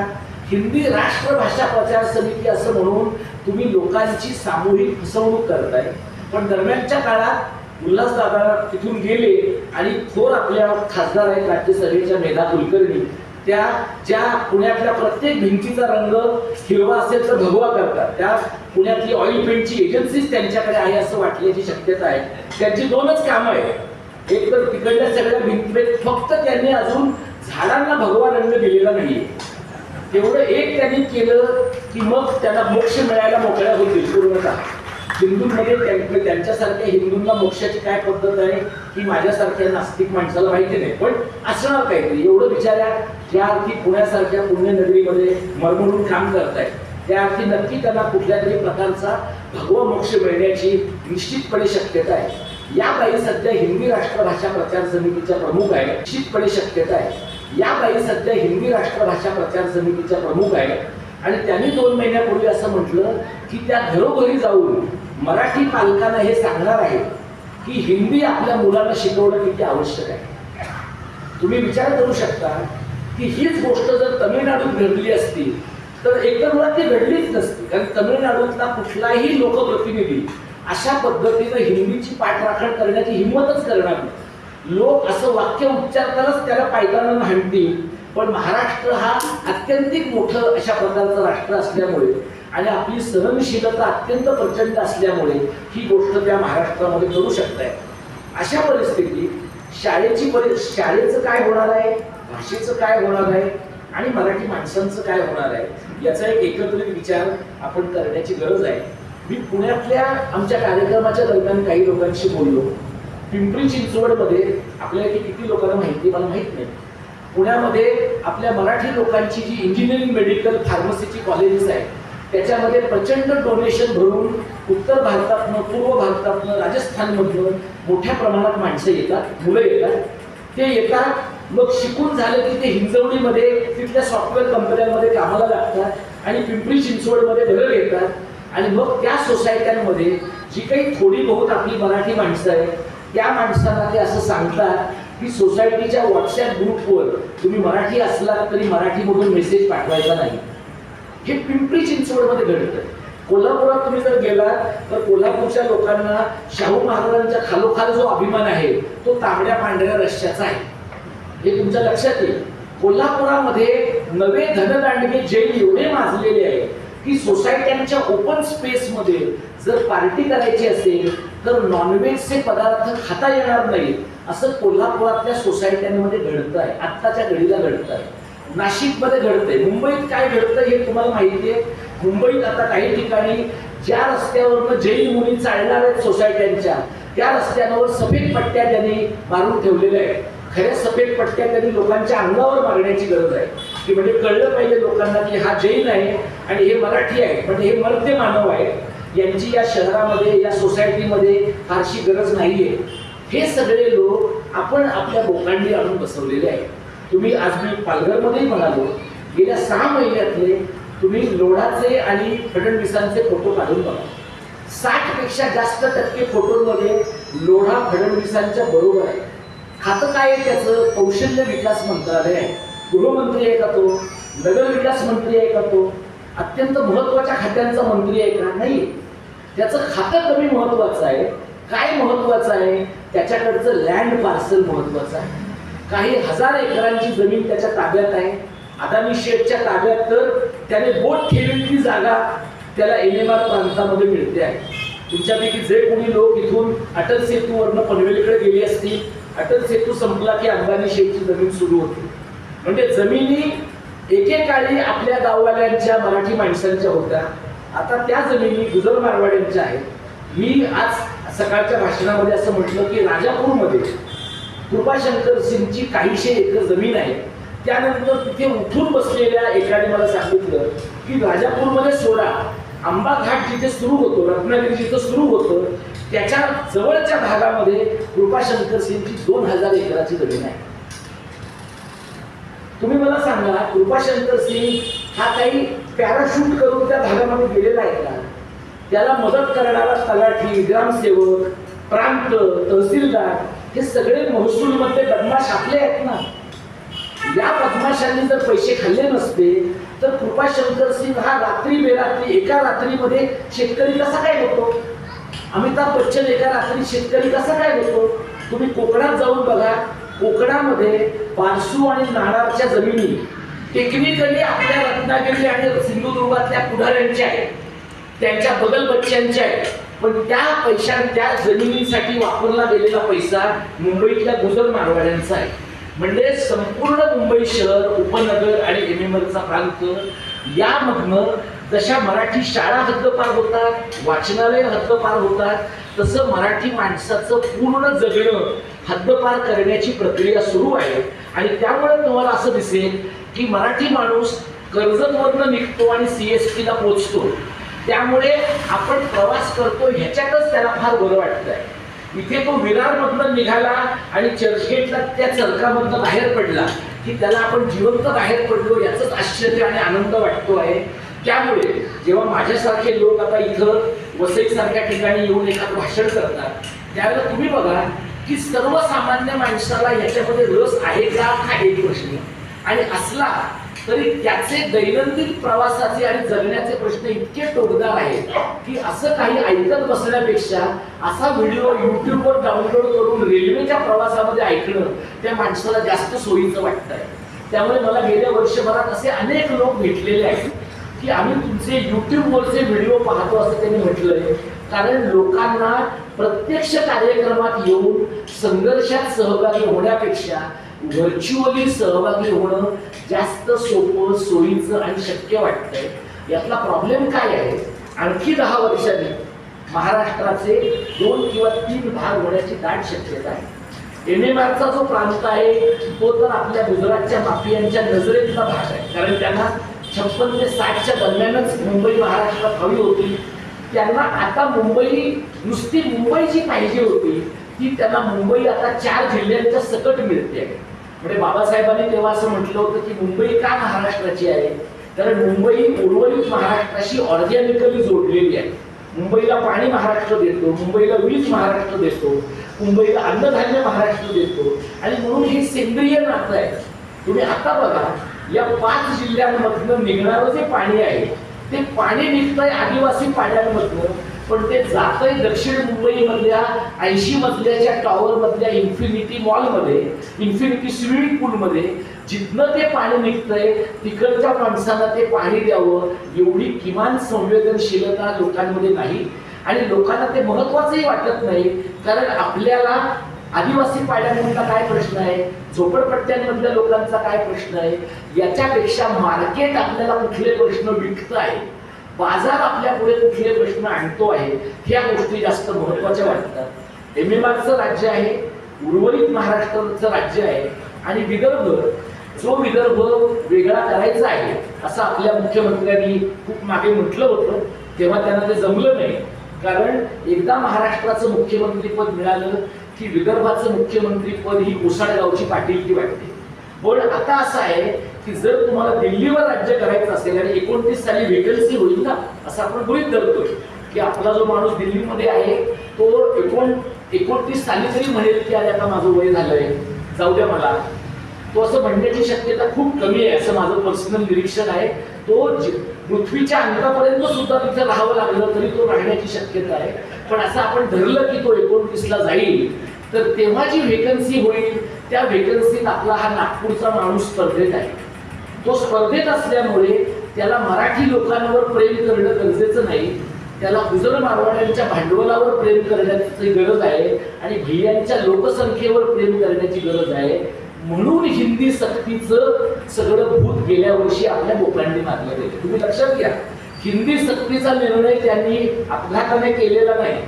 हिंदी राष्ट्रभाषा प्रचार समिती असं म्हणून तुम्ही लोकांची सामूहिक फसवणूक करताय. पण दरम्यानच्या काळात उल्हासदादा तिथून गेले आणि थोर आपल्या खासदार आहेत राज्यसभेच्या मेधा कुलकर्णी, त्या ज्या पुण्यातल्या प्रत्येक भिंतीचा रंग हिरवा असेल तर भगवा करतात, त्या पुण्यातली ऑइल पेंटची एजन्सीच त्यांच्याकडे आहे असं वाटण्याची शक्यता आहे. त्यांची दोनच कामं आहेत, एक तर तिकडल्या सगळ्या भिंतीत फक्त त्यांनी अजून झाडांना भगवा रंग दिलेला नाहीये, तेवढं एक त्यांनी केलं की मग त्यांना मोक्ष मिळायला मोकळ्या होतील पूर्णतः. हिंदूंमध्ये त्यांच्यासारख्या हिंदूंना मोक्षाची काय पद्धत आहे की माझ्यासारख्या नास्तिक माणसाला माहिती नाही, पण असणार काहीतरी एवढं विचारा. ज्या अर्थी पुण्यासारख्या पुण्यनगरीमध्ये मरमरून काम करतायत त्या अर्थी नक्की त्यांना कुठल्या तरी प्रकारचा भगवा मोक्ष मिळण्याची निश्चितपणे शक्यता आहे. या बाई सध्या हिंदी राष्ट्रभाषा प्रचार समितीच्या प्रमुख आहे, निश्चितपणे शक्यता आहे. या बाई सध्या हिंदी राष्ट्रभाषा प्रचार समितीच्या प्रमुख आहे आणि त्यांनी 2 महिन्यापूर्वी असं म्हटलं की त्या घरोघरी जाऊन मराठी पालकांना हे सांगणार आहे की हिंदी आपल्या मुलांना शिकवणं किती आवश्यक आहे. तुम्ही विचार करू शकता की हीच गोष्ट जर तमिळनाडूत घडली असती तर एकतर मुळात ती घडलीच नसती, कारण तमिळनाडूतला कुठलाही लोकप्रतिनिधी अशा पद्धतीनं हिंदीची पाठराखण करण्याची हिंमतच करणार नाही. लोक असं वाक्य उच्चारतानाच त्याला पायताना हाणतील. पण महाराष्ट्र हा अत्यंतिक मोठं अशा प्रकारचं राष्ट्र असल्यामुळे आणि आपली सहनशीलता अत्यंत प्रचंड असल्यामुळे ही गोष्ट त्या महाराष्ट्रामध्ये करू शकताय. अशा परिस्थितीत शाळेचं काय होणार आहे, भाषेचं काय होणार आहे आणि मराठी माणसांचं काय होणार आहे याचा एक एकत्रित विचार आपण करण्याची गरज आहे. मी पुण्यातल्या आमच्या कार्यक्रमाच्या दरम्यान काही लोकांशी बोललो. पिंपरी चिंचवडमध्ये आपल्याला किती लोकांना माहिती मला माहित नाही, पुण्यामध्ये आपल्या मराठी लोकांची जी इंजिनिअरिंग मेडिकल फार्मसीची कॉलेजेस आहेत त्याच्यामध्ये प्रचंड डोनेशन भरून उत्तर भारतातनं पूर्व भारतातनं राजस्थानमधनं मोठ्या प्रमाणात माणसं येतात, मुलं येतात. ते येतात मग शिकून झालं की ते हिंजवडीमध्ये तिथल्या सॉफ्टवेअर कंपन्यांमध्ये कामाला लागतात आणि पिंपरी चिंचवडमध्ये घरं घेतात आणि मग त्या सोसायट्यांमध्ये जी काही थोडी बहुत आपली मराठी माणसं आहेत त्या माणसांना ते असं सांगतात की सोसायटीच्या व्हॉट्सअप ग्रुपवर तुम्ही मराठी असला तरी मराठीमधून मेसेज पाठवायचा नाही. हे पिंपरी चिंचवडमध्ये घडतं. कोल्हापुरात तुम्ही जर गेलात तर कोल्हापूरच्या लोकांना शाहू महाराजांच्या खालोखाल जो अभिमान आहे तो तांबड्या पांढऱ्या रश्श्याचा आहे, हे तुमच्या लक्षात येईल. कोल्हापुरामध्ये नवे धनदांडगे जैन एवढे माजलेले आहे की सोसायट्यांच्या ओपन स्पेसमध्ये जर पार्टी करायची असेल तर नॉनव्हेजचे पदार्थ खाता येणार नाही असं कोल्हापुरातल्या सोसायट्यांमध्ये घडतं आहे, आत्ताच्या घडीला घडतं आहे. नाशिकमध्ये घडतंय, मुंबईत काय घडतं हे तुम्हाला माहिती आहे. मुंबईत आता काही ठिकाणी ज्या रस्त्यावरनं जैन मुली चालणार आहेत सोसायट्यांच्या त्या रस्त्यांवर सफेद पट्ट्या त्यांनी मारून ठेवलेल्या आहेत. खऱ्या सफेद पट्ट्या त्यांनी लोकांच्या अंगावर मारण्याची गरज आहे की म्हणजे कळलं पाहिजे लोकांना की हा जैन आहे आणि हे मराठी आहे, म्हणजे हे मर्त्य मानव आहे, यांची या शहरामध्ये या सोसायटीमध्ये फारशी गरज नाहीये. हे सगळे लोक आपण आपल्या बोकांडी आणून बसवलेले आहेत. तुम्ही आज मी पालघरमध्येही म्हणालो गेल्या 6 महिन्यातले तुम्ही लोढाचे आणि फडणवीसांचे फोटो काढून बघा. 60% जास्त टक्के फोटोमध्ये लोढा फडणवीसांच्या बरोबर आहे. खातं काय आहे त्याचं? कौशल्य विकास मंत्रालय आहे. गृहमंत्री आहे का तो? नगर विकास मंत्री आहे का तो? अत्यंत महत्वाच्या खात्यांचा मंत्री आहे का? नाही. त्याचं खातं कमी महत्वाचं आहे. काय महत्वाचं आहे? त्याच्याकडचं लँड पार्सल महत्वाचं आहे. काही 1000 एकरांची जमीन त्याच्या ताब्यात आहे. अदानी शेठच्या ताब्यात तर त्याने बोट ठेवलेली ती जागा त्याला NMR प्रांतामध्ये मिळते आहे. तुमच्यापैकी जे कोणी लोक इथून अटल सेतूवरनं पनवेलकडे गेली असतील, अटल सेतू संपला की अंबानी शेठची जमीन सुरू होती. म्हणजे जमिनी एकेकाळी आपल्या गाववाल्यांच्या मराठी माणसांच्या होत्या, आता त्या जमिनी गुजर मारवाड्यांच्या आहेत. मी आज सकाळच्या भाषणामध्ये असं म्हटलं की राजापूरमध्ये कृपाशंकर सिंगची काहीशे एकर जमीन आहे. त्यानंतर तिथे उठून बसलेल्या एकाने मला सांगितलं की राजापूरमध्ये सोडा, आंबा घाट जिथे सुरू होतो, रत्नागिरी जिथे सुरू होतं त्याच्या जवळच्या भागामध्ये कृपाशंकर सिंगची 2000 एकराची जमीन आहे. तुम्ही मला सांगा कृपाशंकर सिंग हा काही पॅराशूट करून त्या भागामध्ये गेलेला आहे का? त्याला मदत करणारा तलाठी, ग्रामसेवक, प्रांत, तहसीलदार हे सगळे महसूलमध्ये बदमाश आपले आहेत ना. या बदमाशांनी जर पैसे खाल्ले नसते तर कृपाशंकर सिंग हा रात्री बेरात्री एका रात्रीमध्ये शेतकरी कसा काय होतो? अमिताभ बच्चन एका रात्री शेतकरी कसा काय होतो? तुम्ही कोकणात जाऊन बघा, कोकणामध्ये बारसू आणि नाणारच्या जमिनी टेक्निकली आपल्या रत्नागिरी आणि सिंधुदुर्गातल्या पुढाऱ्यांच्या आहेत, त्यांच्या बगल बच्च्यांच्या आहेत, पण त्या जमिनीसाठी वापरला गेलेला पैसा मुंबईतल्या गुजर मारवाड्यांचा आहे. म्हणजे संपूर्ण मुंबई शहर, उपनगर आणि एमएमआरचा प्रांत यामधनं जशा मराठी शाळा हद्दपार होतात, वाचनालय हद्दपार होतात, तसं मराठी माणसाचं पूर्ण जगणं हद्दपार करण्याची प्रक्रिया सुरू आहे. आणि त्यामुळे तुम्हाला असं दिसेल की मराठी माणूस कर्जतमधनं निघतो आणि CST ला पोचतो, त्यामुळे आपण प्रवास करतो ह्याच्यातच त्याला फार बरं वाटतंय. इथे तो विरारमधनं निघाला आणि चर्चगेटला त्या चरकामधनं बाहेर पडला की त्याला आपण जिवंत बाहेर पडलो याचंच आश्चर्य आणि आनंद वाटतो आहे. त्यामुळे जेव्हा माझ्यासारखे लोक आता इथं वसईसारख्या ठिकाणी येऊन एखादं भाषण करतात, त्यावेळेला तुम्ही बघा की सर्वसामान्य माणसाला याच्यामध्ये रस आहे का हा एक प्रश्न, आणि असला तरी त्याचे दैनंदिन प्रवासाचे आणि जगण्याचे प्रश्न इतके टोकदार आहेत की असं काही ऐकत बसण्यापेक्षा असा व्हिडिओ युट्यूबवर डाउनलोड करून रेल्वेच्या प्रवासामध्ये ऐकणं त्या माणसाला जास्त सोयीचं वाटतंय. त्यामुळे मला गेल्या वर्षभरात असे अनेक लोक भेटलेले आहेत की आम्ही तुमचे युट्यूबवरचे व्हिडिओ पाहतो असं त्यांनी म्हटलंय, कारण लोकांना प्रत्यक्ष कार्यक्रमात येऊन संघर्षात सहभागी होण्यापेक्षा व्हर्च्युअली सहभागी होणं जास्त सोपं, सोयीचं आणि शक्य वाटतंय. यातला प्रॉब्लेम काय आहे, आणखी 10 वर्षांनी महाराष्ट्राचे 2 किंवा 3 भाग होण्याची दाट शक्यता आहे. एमएमआरचा जो प्रांत आहे तो तर आपल्या गुजरातच्या माफियांच्या नजरेतला भाग आहे, कारण त्यांना 56 ते 60च्या दरम्यानच मुंबई महाराष्ट्रात हवी होती. त्यांना आता मुंबई नुसती मुंबई जी पाहिजे होती ती त्यांना मुंबई आता 4 जिल्ह्यांच्या सकट मिळते. म्हणजे बाबासाहेबांनी तेव्हा असं म्हटलं होतं की मुंबई का महाराष्ट्राची आहे, कारण मुंबई उर्वरित महाराष्ट्राशी ऑर्गॅनिकली जोडलेली आहे. मुंबईला पाणी महाराष्ट्र देतो, मुंबईला वीज महाराष्ट्र देतो, मुंबईला अन्नधान्य महाराष्ट्र देतो, आणि म्हणून हे सेंद्रिय नातं आहे. तुम्ही आता बघा या 5 जिल्ह्यांमधनं निघणारं जे पाणी आहे ते पाणी निघतंय आदिवासी पाड्यांमधनं, पण ते जातंय दक्षिण मुंबईमधल्या 80 मजल्याच्या टॉवर मधल्या इन्फिनिटी मॉलमध्ये, इन्फिनिटी स्विमिंग पूलमध्ये. जिथनं ते पाणी निघतंय तिकडच्या माणसांना ते पाणी द्यावं एवढी किमान संवेदनशीलता लोकांमध्ये नाही, आणि लोकांना ते महत्वाचंही वाटत नाही. कारण आपल्याला आदिवासी पाड्यांमधला काय प्रश्न आहे, झोपडपट्ट्यांमधल्या लोकांचा काय प्रश्न आहे, याच्यापेक्षा मार्केट आपल्याला कुठले प्रश्न विकत आहे, बाजार आपल्या पुढे कुठले प्रश्न आणतो आहे, ह्या गोष्टी जास्त महत्वाच्या वाटतात. एमएमआरचं राज्य आहे, उर्वरित महाराष्ट्राचं राज्य आहे, आणि विदर्भ वेगळा करायचा आहे असं आपल्या मुख्यमंत्र्यांनी खूप मागे म्हटलं होतं. तेव्हा त्यांना ते जमलं नाही, कारण एकदा महाराष्ट्राचं मुख्यमंत्रीपद मिळालं की विदर्भाचं मुख्यमंत्रीपद ही कोसाडगावची पाटीलकी वाटते. पण आता असं आहे की जर तुम्हाला दिल्लीवर राज्य करायचं असेल आणि 29 साली व्हेकन्सी होईल ना, असं आपण गृहीत धरतोय की आपला जो माणूस दिल्लीमध्ये आहे तो 29 साली तरी म्हणेल की अरे आता माझं वय झालंय, जाऊ द्या मला, तो असं म्हणण्याची शक्यता खूप कमी आहे असं माझं पर्सनल निरीक्षण आहे. तो पृथ्वीच्या अंतापर्यंत सुद्धा तिथे राहावं लागलं तरी तो राहण्याची शक्यता आहे. पण असं आपण धरलं की तो 29 ला जाईल तर तेव्हा जी व्हेकन्सी होईल त्या व्हेकन्सीत आपला हा नागपूरचा माणूस स्पर्धेत आहे. तो स्पर्धेत असल्यामुळे त्याला मराठी लोकांवर प्रेम करणं गरजेचं नाही, त्याला गुजर मारवाड्यांच्या भांडवलावर प्रेम करण्याची गरज आहे आणि भैयांच्या लोकसंख्येवर प्रेम करण्याची गरज आहे. म्हणून हिंदी सक्तीचं सगळं भूत गेल्या वर्षी आपल्या बोकांडी मारलं गेलं. तुम्ही लक्षात घ्या, हिंदी सक्तीचा निर्णय त्यांनी अपघाताने केलेला नाही,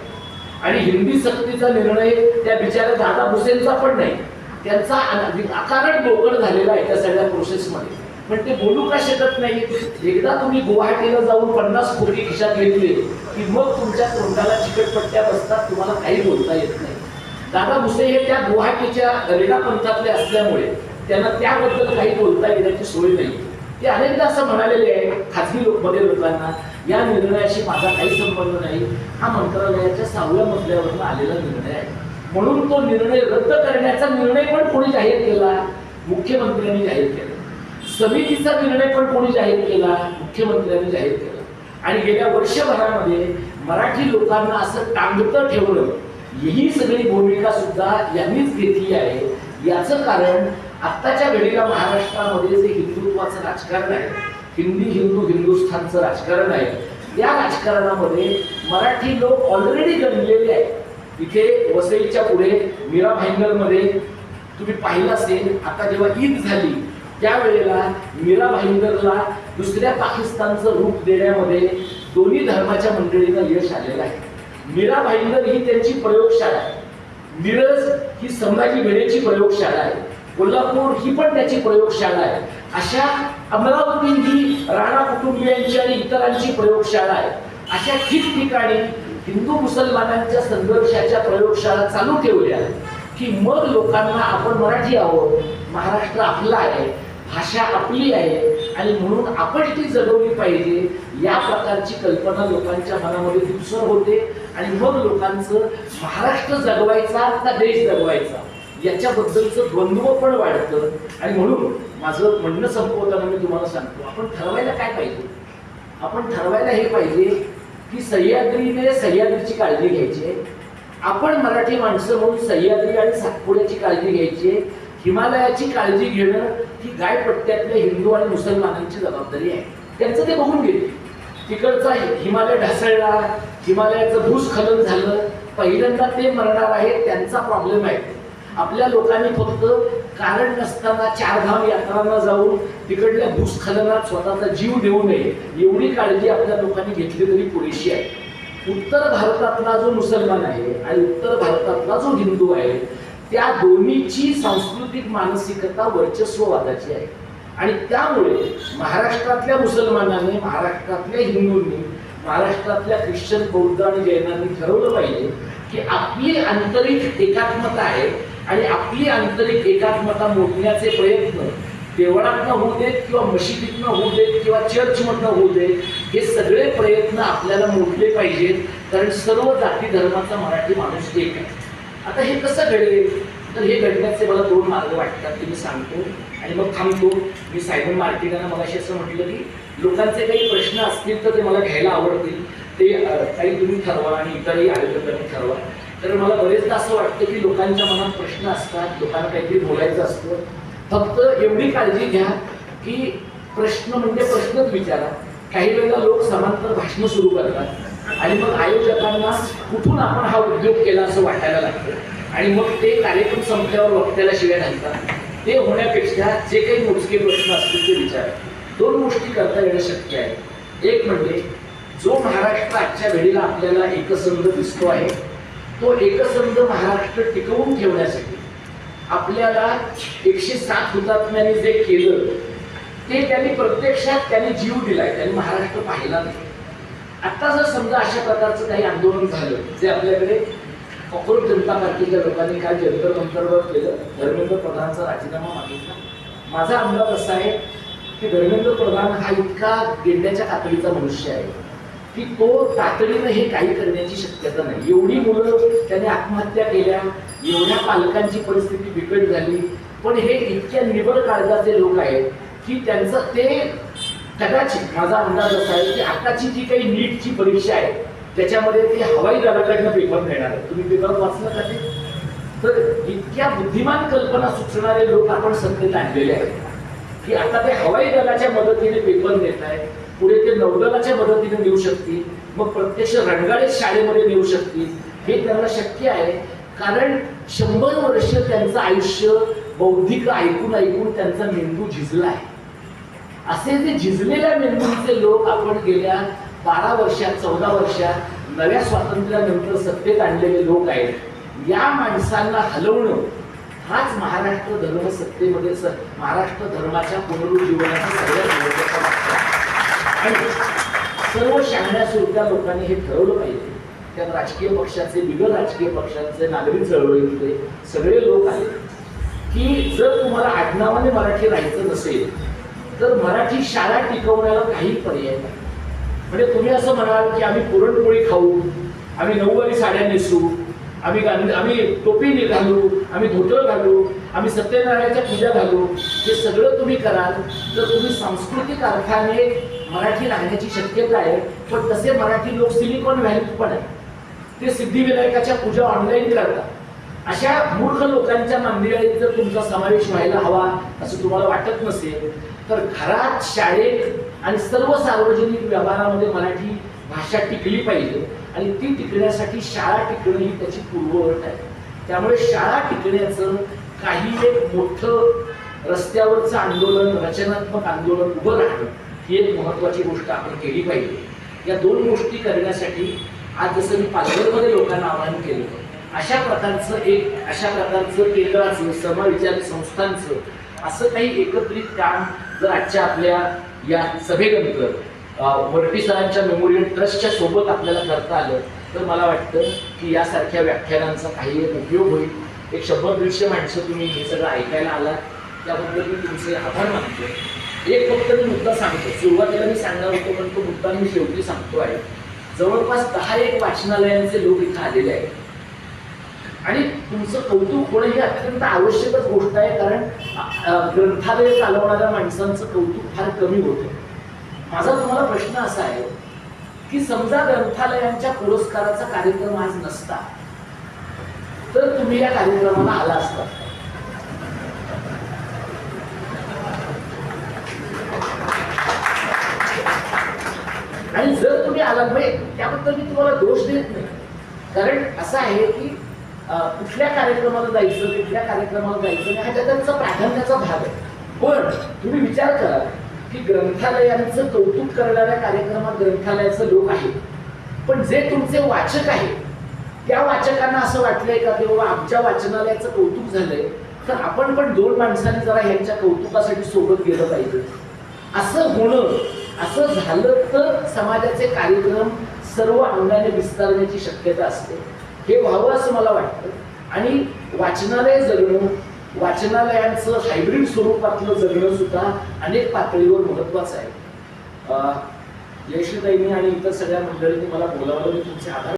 आणि हिंदी सक्तीचा निर्णय त्या बिचाऱ्या दादा भुसेनचा पण नाही, त्यांचा अकारण बोकड झालेला आहे त्या सगळ्या प्रोसेसमध्ये. पण ते बोलू का शकत नाही. एकदा तुम्ही गुवाहाटीला जाऊन 50 कोटी खिशात घेतले की मग तुमच्या तोंडाला चिकटपट्ट्या बसतात, तुम्हाला काही बोलता येत नाही. दादा भुसे हे त्या गुवाहाटीच्या रेडा पंथातले असल्यामुळे त्यांना त्याबद्दल काही बोलता येण्याची सोय नाही. ते अनेकदा असं म्हणालेले आहे खाजगी लोकांना, या निर्णयाशी माझा काही संबंध नाही, हा मंत्रालयाच्या 6व्या मजल्यावरून आलेला निर्णय आहे. म्हणून तो निर्णय रद्द करण्याचा निर्णय पण कोणी जाहीर केला, मुख्यमंत्र्यांनी जाहीर केला. समितीचा निर्णय पण कोणी जाहीर केला, मुख्यमंत्र्यांनी जाहीर केला. आणि गेल्या वर्षभरामध्ये मराठी लोकांना असं टांगतं ठेवणं ही सगळी भूमिका सुद्धा यांनीच घेतली आहे. याचं कारण आत्ताच्या घडीला महाराष्ट्रामध्ये जे हिंदुत्वाचं राजकारण आहे, हिंदुस्थानचं राजकारण आहे, या राजकारणामध्ये मराठी लोक ऑलरेडी गणलेले आहेत. इथे वसईच्या पुढे मीरा भाईंदरमध्ये तुम्ही पाहिलं असेल, आता जेव्हा ईद झाली त्यावेळेला मीरा भाईंदरला दुसऱ्या पाकिस्तानचं रूप देण्यामध्ये दोन्ही धर्माच्या मंडळींना यश आलेलं आहे. मीरा भाईंदर ही त्यांची प्रयोगशाळा आहे, मिरज ही संभाजी भिडेची प्रयोगशाळा आहे, कोल्हापूर ही पण त्याची प्रयोगशाळा आहे, अशा अमरावती ही राणा कुटुंबियांची आणि इतरांची प्रयोगशाळा आहे. अशा ठिकठिकाणी हिंदू मुसलमानांच्या संघर्षाच्या प्रयोगशाळा चालू ठेवल्या की मग लोकांना आपण मराठी आहोत, महाराष्ट्र आपला आहे, भाषा आपली आहे आणि म्हणून आपण ती जगवली पाहिजे, या प्रकारची कल्पना लोकांच्या मनामध्ये धुसर होते आणि मग लोकांचं महाराष्ट्र जगवायचा का देश जगवायचा याच्याबद्दलचं द्वंद्व पण वाढतं. आणि म्हणून माझं म्हणणं संपवताना मी तुम्हाला सांगतो, आपण ठरवायला काय पाहिजे? आपण ठरवायला हे पाहिजे की सह्याद्रीने सह्याद्रीची काळजी घ्यायची, आपण मराठी माणसं म्हणून सह्याद्री आणि सातपुड्याची काळजी घ्यायची, हिमालयाची काळजी घेणं ही गायपट्ट्यातल्या हिंदू आणि मुसलमानांची जबाबदारी आहे. त्यांचं ते बघून घेते. तिकडचा हिमालय ढासळला, हिमालयाचं भूस्खलन झालं, पहिल्यांदा ते मरणार आहे, त्यांचा प्रॉब्लेम आहे. आपल्या लोकांनी फक्त कारण नसताना चारधाम यात्रांना जाऊन तिकडल्या भूस्खलनात स्वतःचा जीव देऊ नये एवढी काळजी आपल्या लोकांनी घेतली तरी पुरेशी आहे. उत्तर भारतातला जो मुसलमान आहे आणि उत्तर भारतातला जो हिंदू आहे, त्या दोन्हीची सांस्कृतिक मानसिकता वर्चस्ववादाची आहे. आणि त्यामुळे महाराष्ट्रातल्या मुसलमानांनी, महाराष्ट्रातल्या हिंदूंनी, महाराष्ट्रातल्या ख्रिश्चन, बौद्ध आणि जैनांनी ठरवलं पाहिजे की आपली आंतरिक एकात्मता आहे आणि आपली आंतरिक एकात्मता मोडण्याचे प्रयत्न देवळातनं होऊ देत किंवा मशिदीतनं होऊ देत किंवा चर्चमधनं होऊ देत, हे सगळे प्रयत्न आपल्याला मोडले पाहिजेत, कारण सर्व जाती धर्माचा मराठी माणूस एक आहे. आता हे कसं घडेल? तर हे घडण्याचे मला दोन मार्ग वाटतात ते मी सांगतो आणि मग थांबतो. मी सायमन मार्टिनानं मगाशी असं म्हटलं की लोकांचे काही प्रश्न असतील तर ते मला घ्यायला आवडतील, ते काही तुम्ही ठरवा आणि इतरही आयोजकांनी ठरवा. तर मला बरेचदा असं वाटतं की लोकांच्या मनात प्रश्न असतात, लोकांना काहीतरी बोलायचं असतं, फक्त एवढी काळजी घ्या की प्रश्न म्हणजे प्रश्नच विचारा. काही वेळेला लोक समांतर भाषणं सुरू करतात आणि मग आयोजकांना कुठून आपण हा उद्योग केला असं वाटायला लागतं आणि मग ते कार्यक्रम संपल्यावर वक्त्याला शिव्या घालतात. ते होण्यापेक्षा जे काही मोजके प्रश्न असतील ते विचारा. दोन गोष्टी करता येणं शक्य आहे. एक म्हणजे जो महाराष्ट्र आजच्या घडीला आपल्याला एकसंध दिसतो आहे, तो एकसंध महाराष्ट्र टिकवून ठेवण्यासाठी आपल्याला 107 हुतात्म्यांनी जे केलं ते त्यांनी प्रत्यक्षात जीव दिलाय, त्यांनी महाराष्ट्र पाहिला नाही. आता जर समजा अशा प्रकारचं काही आंदोलन झालं जे आपल्याकडे काँग्रेस जनता पार्टीच्या लोकांनी काल जंतर मंतरवर केलं, धर्मेंद्र प्रधानचा राजीनामा मागितला. माझा अंदाज असा आहे की धर्मेंद्र प्रधान हा इतका गेंड्याच्या कातडीचा मनुष्य आहे की तो तातडीनं हे काही करण्याची शक्यता नाही. एवढी मुलं त्याने आत्महत्या केल्या, एवढ्या पालकांची परिस्थिती बिकट झाली, पण हे इतक्या निबळ काळजाचे लोक आहेत की त्यांचं ते कदाचित माझा अंदाज असा आहे की आताची जी काही नीटची परीक्षा आहे त्याच्यामध्ये ते हवाई दलाकडनं पेपर देणार आहे. तुम्ही पेपर वाचलं का ते? तर इतक्या बुद्धिमान कल्पना सुचणारे लोक आपण सत्तेत आणलेले आहेत की आता ते हवाई दलाच्या मदतीने पेपर देत आहेत, पुढे ते नौदलाच्या मदतीने देऊ शकतील, मग प्रत्यक्ष रणगाडे शाळेमध्ये देऊ शकतील. हे त्यांना शक्य आहे कारण 100 वर्ष त्यांचं आयुष्य बौद्धिक ऐकून ऐकून त्यांचा मेंदू झिजला आहे. असे जे झिजलेल्या मेंदूचे लोक आपण गेल्या 12 वर्षात 14 वर्षात नव्या स्वातंत्र्यानंतर सत्तेत आणलेले लोक आहेत. या माणसांना हलवणं हाच महाराष्ट्र धर्म सत्तेमध्ये महाराष्ट्र धर्माच्या पुनरुज्जीवनाचा सगळ्यात महत्त्वाचा भाग आहे. आणि सर्व शहाण्या सुरत्या लोकांनी हे ठरवलं पाहिजे. त्यात राजकीय पक्षाचे, बिगर राजकीय पक्षाचे, नागरिक चळवळीतले सगळे लोक आले की जर तुम्हाला आडनावाने मराठी राहायचं नसेल तर मराठी शाळा टिकवण्याला काही पर्याय नाही. म्हणजे तुम्ही असं म्हणाल की आम्ही पुरणपोळी खाऊ, आम्ही नऊवारी साड्या नेसू, आम्ही टोपी घालू, आम्ही धोतर घालू, आम्ही सत्यनारायणाच्या पूजा घालू, हे सगळं तुम्ही कराल तर तुम्ही सांस्कृतिक अर्थाने मराठी राहण्याची शक्यता आहे. पण तसे मराठी लोक सिलिकॉन व्हॅलीत पण आहे, ते सिद्धिविनायकाच्या पूजा ऑनलाईन करतात, अशा मूर्ख लोकांच्या मंदिरात जर तुमचा समावेश व्हायला हवा असं तुम्हाला वाटत नसेल तर घरात, शाळेत आणि सर्व सार्वजनिक व्यवहारामध्ये मराठी भाषा टिकली पाहिजे आणि ती टिकण्यासाठी शाळा टिकणं ही त्याची पूर्वअट आहे. त्यामुळे शाळा टिकण्याचं काही एक मोठं रस्त्यावरचं आंदोलन, रचनात्मक आंदोलन उभं राहणं ही एक महत्त्वाची गोष्ट आपण केली पाहिजे. या दोन गोष्टी करण्यासाठी आज जसं मी पालघरमध्ये लोकांना आवाहन केलं, अशा प्रकारचं केंद्राचं, समविचारी संस्थांचं असं काही एकत्रित काम जर आजच्या आपल्या या सभेनंतर वरटी सरांच्या मेमोरियल ट्रस्टच्या सोबत आपल्याला करता आलं तर मला वाटतं की यासारख्या व्याख्यानांचा काही एक उपयोग होईल. एक 100-150 माणसं तुम्ही हे सगळं ऐकायला आलात त्याबद्दल मी तुमचे आभार मानतो. एक फक्त मी मुद्दा सांगतो, सुरुवातीला मी सांगणार होतो पण तो मुद्दा मी शेवटी सांगतो आहे. जवळपास 10 वाचनालयांचे लोक इथं आलेले आहेत आणि तुमचं कौतुक होणं ही अत्यंत आवश्यकच गोष्ट आहे, कारण ग्रंथालय चालवणाऱ्या माणसांचं कौतुक फार कमी होतं. माझा तुम्हाला प्रश्न असा आहे की समजा ग्रंथालयांच्या पुरस्काराचा कार्यक्रम आज नसता तर तुम्ही या कार्यक्रमाला आला असता. आणि जर तुम्ही आलात म्हणजे त्याबद्दल मी तुम्हाला दोष देत नाही, कारण असं आहे की कुठल्या कार्यक्रमाला जायचं, कुठल्या कार्यक्रमाला जायचं नाही हा त्यांचा प्राधान्याचा भाग आहे. पण तुम्ही विचार करा की ग्रंथालयांचं कौतुक करणाऱ्या कार्यक्रमात ग्रंथालयाचे लोक आहेत, पण जे तुमचे वाचक आहेत त्या वाचकांना असं वाटलंय का की बाबा आमच्या वाचनालयाचं कौतुक झालंय तर आपण पण 2 माणसांनी जरा ह्यांच्या कौतुकासाठी सोबत गेलं पाहिजे. असं होणं, असं झालं तर समाजाचे कार्यक्रम सर्व अंगाने विस्तारण्याची शक्यता असते. हे व्हावं असं मला वाटतं. आणि वाचनालय जगणं, वाचनालयांचं हायब्रिड स्वरूपातलं जगणं सुद्धा अनेक पातळीवर महत्वाचं आहे. यशताईंनी आणि इतर सगळ्या मंडळींनी मला बोलावलं, मी तुमचे आभार